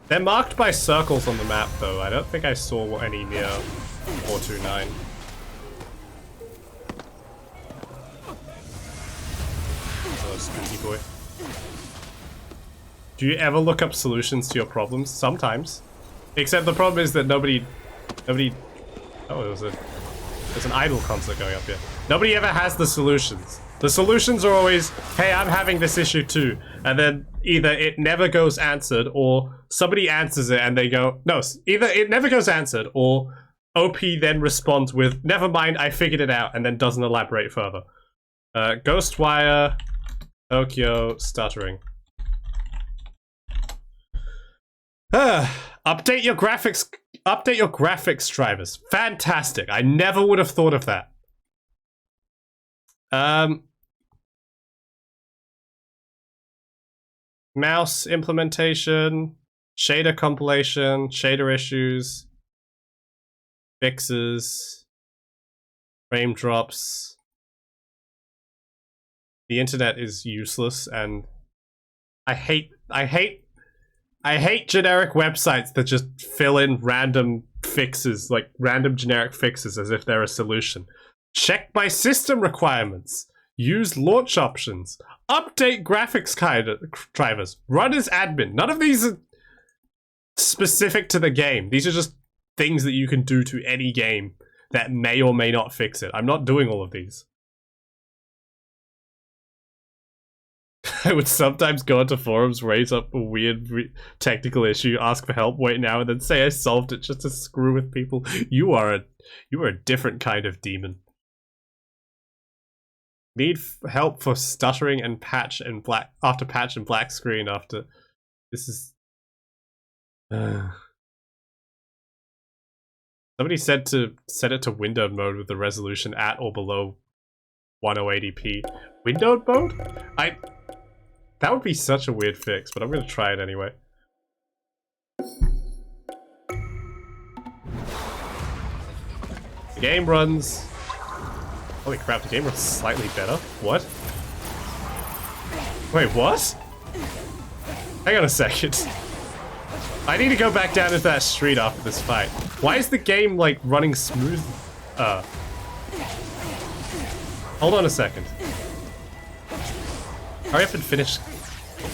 They're marked by circles on the map, though. I don't think I saw any near 429. Oh, spooky boy. Do you ever look up solutions to your problems? Sometimes. Except the problem is that nobody... Oh, there's an idol concert going up here. Nobody ever has the solutions. The solutions are always, hey, I'm having this issue too. And then either it never goes answered or somebody answers it and they go, no, either it never goes answered or OP then responds with, never mind, I figured it out, and then doesn't elaborate further. Ghostwire, Tokyo, stuttering. Update your graphics drivers. Fantastic. I never would have thought of that. Mouse implementation, shader compilation, shader issues, fixes, frame drops. The internet is useless and I hate generic websites that just fill in random fixes, like random generic fixes as if they're a solution. Check my system requirements. Use launch options. Update graphics drivers. Run as admin. None of these are specific to the game. These are just things that you can do to any game that may or may not fix it. I'm not doing all of these. I would sometimes go into forums, raise up a weird technical issue, ask for help, wait now, and then say I solved it just to screw with people. You are a different kind of demon. Need help for stuttering and patch and black after patch and black screen after. This is. Somebody said to set it to windowed mode with the resolution at or below 1080p. Windowed mode? That would be such a weird fix, but I'm gonna try it anyway. The game runs. Holy crap, the game runs slightly better. What? Wait, what? Hang on a second. I need to go back down into that street after this fight. Why is the game, like, running smooth? Hold on a second. Hurry up and finish.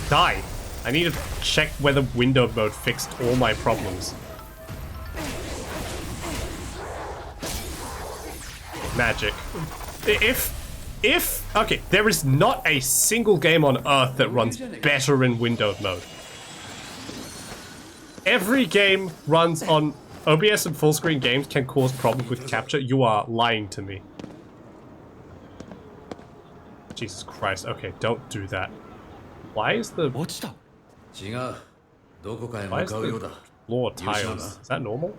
Die. I need to check whether windowed mode fixed all my problems. Magic. Okay, there is not a single game on Earth that runs better in windowed mode. Every game runs on OBS and full screen games can cause problems with capture. You are lying to me. Jesus Christ. Okay, don't do that. Why is the floor tiles? Is that normal?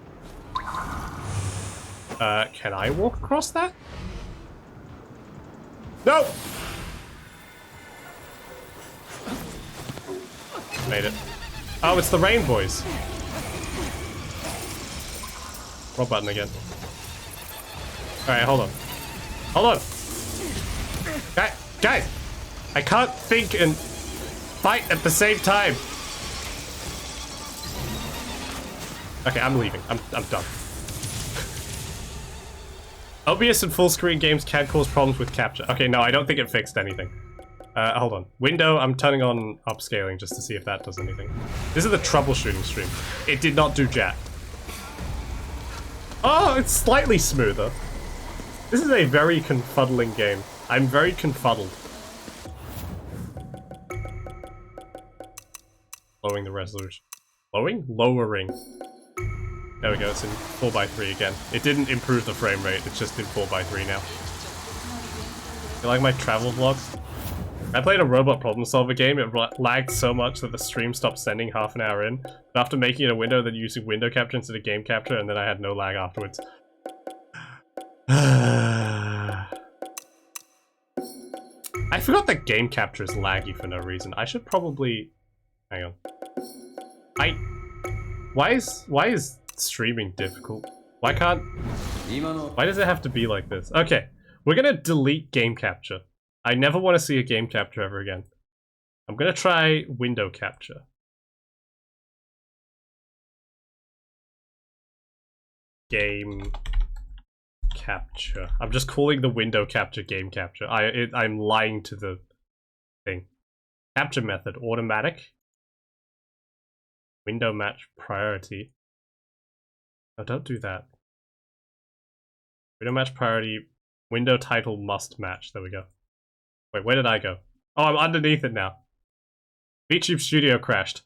Can I walk across that? No! Made it. Oh, it's the Rain Boys. Wrong button again. Alright, hold on. Hold on! Guys! I can't think and fight at the same time! Okay, I'm leaving. I'm done. OBS and full screen games can cause problems with capture. Okay, no, I don't think it fixed anything. Hold on. Window, I'm turning on upscaling just to see if that does anything. This is the troubleshooting stream. It did not do jack. Oh, it's slightly smoother. This is a very confuddling game. I'm very confuddled. Lowering the resolution. Lowering. There we go, it's in 4:3 again. It didn't improve the frame rate, it's just in 4:3 now. You like my travel vlogs? I played a robot problem solver game. It lagged so much that the stream stopped sending half an hour in. But after making it a window, then using window capture instead of game capture, and then I had no lag afterwards. I forgot that game capture is laggy for no reason. I should probably... Hang on. Why is streaming difficult? Why does it have to be like this? Okay, we're gonna delete game capture. I never want to see a game capture ever again. I'm gonna try window capture. Game capture. I'm just calling the window capture game capture. I'm lying to the thing. Capture method, automatic. Window match priority. Oh, don't do that. Window match priority. Window title must match. There we go. Wait, where did I go? Oh, I'm underneath it now. VTube Studio crashed.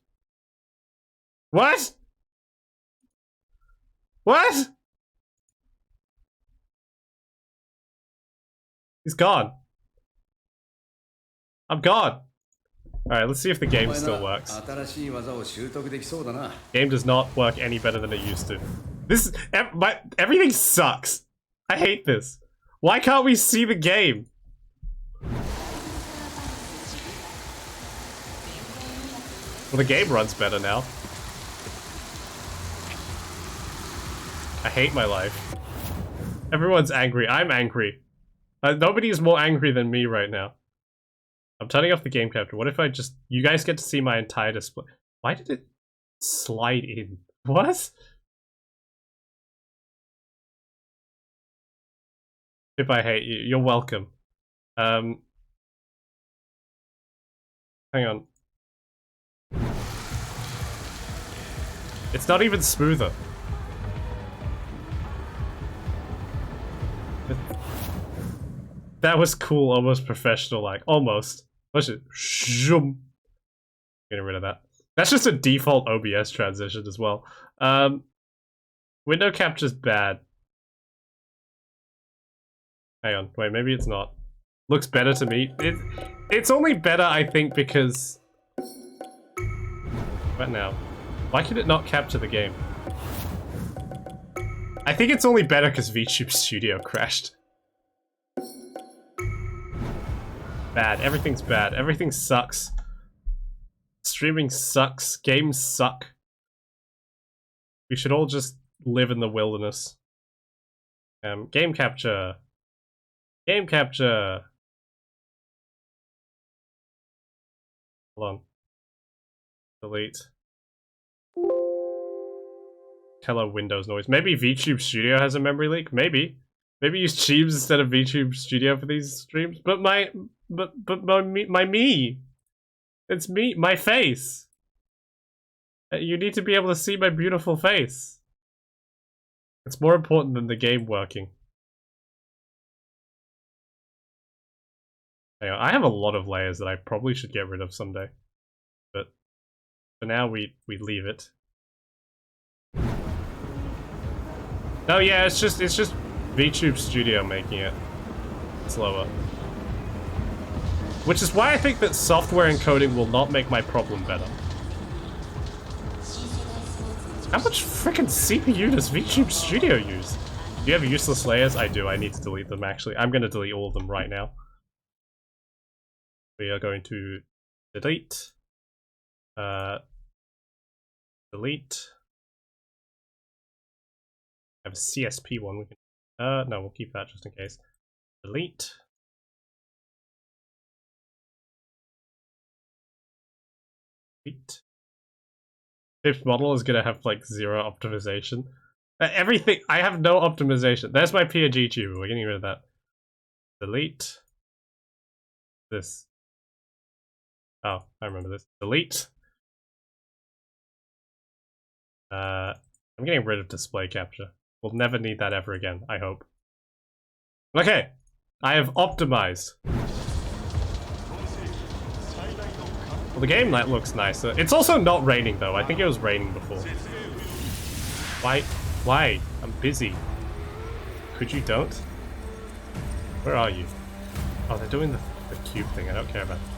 What? What? He's gone. I'm gone. Alright, let's see if the game still works. Game does not work any better than it used to. This everything sucks. I hate this. Why can't we see the game? Well, the game runs better now. I hate my life. Everyone's angry. I'm angry. Nobody is more angry than me right now. I'm turning off the game capture. What if I just... You guys get to see my entire display. Why did it slide in? What? If I hate you, you're welcome. Hang on. It's not even smoother. That was cool, almost professional, like, almost. Watch it. Zoom. Getting rid of that. That's just a default OBS transition as well. Window capture's bad. Hang on, wait, maybe it's not. Looks better to me. It's only better, I think, because... What now? Why can it not capture the game? I think it's only better because VTube Studio crashed. Bad. Everything's bad. Everything sucks. Streaming sucks. Games suck. We should all just live in the wilderness. Game capture. Game capture. Hold on. Delete. Hello Windows noise. Maybe VTube Studio has a memory leak? Maybe. Maybe use Cheebs instead of VTube Studio for these streams. But my me. It's me, my face. You need to be able to see my beautiful face. It's more important than the game working. Anyway, I have a lot of layers that I probably should get rid of someday. But for now we leave it. No, yeah, it's just VTube Studio making it slower. Which is why I think that software encoding will not make my problem better. How much freaking CPU does VTube Studio use? Do you have useless layers? I do. I need to delete them, actually. I'm going to delete all of them right now. We are going to delete. Delete. I have a CSP one. We can. No, we'll keep that just in case. Delete. Delete. Fifth model is gonna have like 0 optimization. Everything. I have no optimization. There's my PNG tuber. We're getting rid of that. Delete. This. Oh, I remember this. Delete. I'm getting rid of display capture. We'll never need that ever again, I hope. Okay, I have optimized. Well, the game light looks nicer. It's also not raining though. I think it was raining before. Why? Why? I'm busy. Could you don't? Where are you? Oh, they're doing the cube thing. I don't care about that.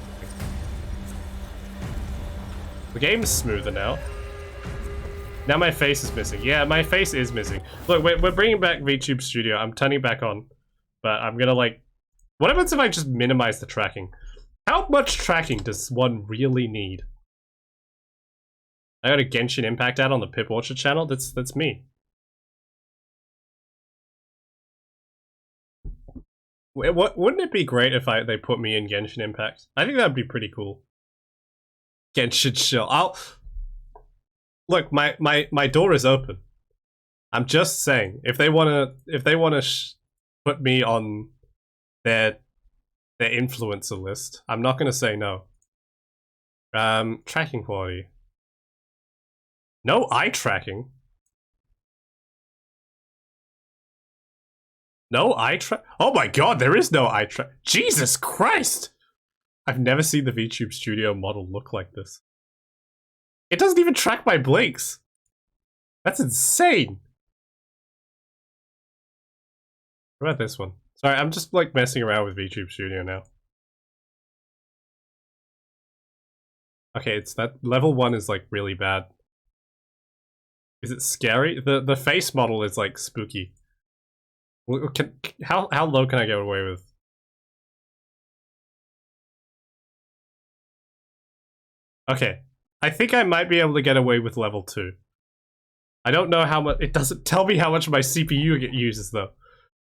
The game's smoother now. Now my face is missing. Yeah, my face is missing. Look, we're bringing back VTube Studio. I'm turning back on. But I'm gonna like... What happens if I just minimize the tracking? How much tracking does one really need? I got a Genshin Impact ad on the Pip Orchard channel. That's me. Wouldn't it be great if they put me in Genshin Impact? I think that would be pretty cool. Genshin Shell. Look, my door is open. I'm just saying, if they wanna put me on their influencer list, I'm not gonna say no. Tracking quality. No eye tracking. No eye track. Oh my god, there is no eye track. Jesus Christ! I've never seen the VTube Studio model look like this. It doesn't even track my blinks. That's insane. What about this one? Sorry, I'm just like messing around with VTube Studio now. Okay, it's that level 1 is like really bad. Is it scary? The face model is like spooky. How low can I get away with? Okay, I think I might be able to get away with level 2. I don't know how much. It doesn't tell me how much my CPU uses though.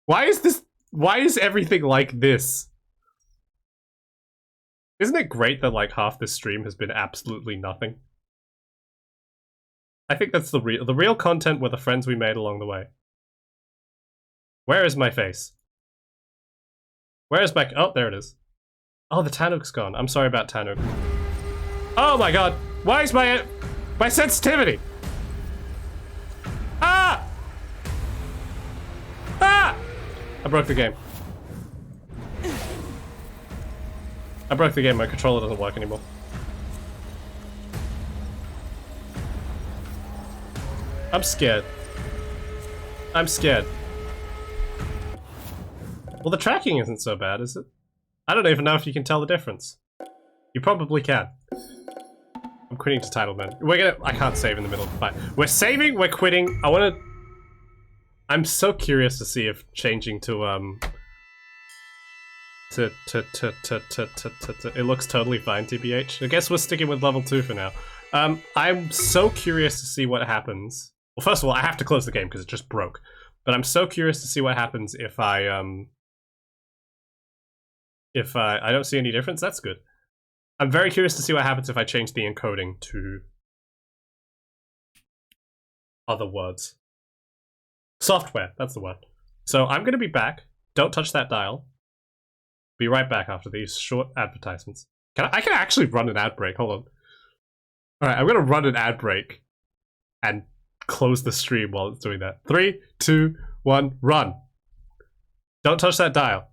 Why is this? Why is everything like this? Isn't it great that like half this stream has been absolutely nothing? I think that's the real content were the friends we made along the way. Where is my face? Where is my... Oh, there it is. Oh, the Tanuk's gone. I'm sorry about Tanuk. Oh my god. Why is my sensitivity? Ah! Ah! I broke the game. I broke the game. My controller doesn't work anymore. I'm scared. I'm scared. Well, the tracking isn't so bad, is it? I don't even know if you can tell the difference. You probably can. I'm quitting to title man. I can't save in the middle of the fight. We're saving, we're quitting. I'm so curious to see if changing to, it looks totally fine, TBH. I guess we're sticking with level 2 for now. I'm so curious to see what happens. Well, first of all, I have to close the game because it just broke. But I'm so curious to see what happens if I don't see any difference. That's good. I'm very curious to see what happens if I change the encoding to other words. Software, that's the word. So I'm going to be back. Don't touch that dial. Be right back after these short advertisements. I can actually run an ad break. Hold on. Alright, I'm going to run an ad break and close the stream while it's doing that. 3, 2, 1, run. Don't touch that dial.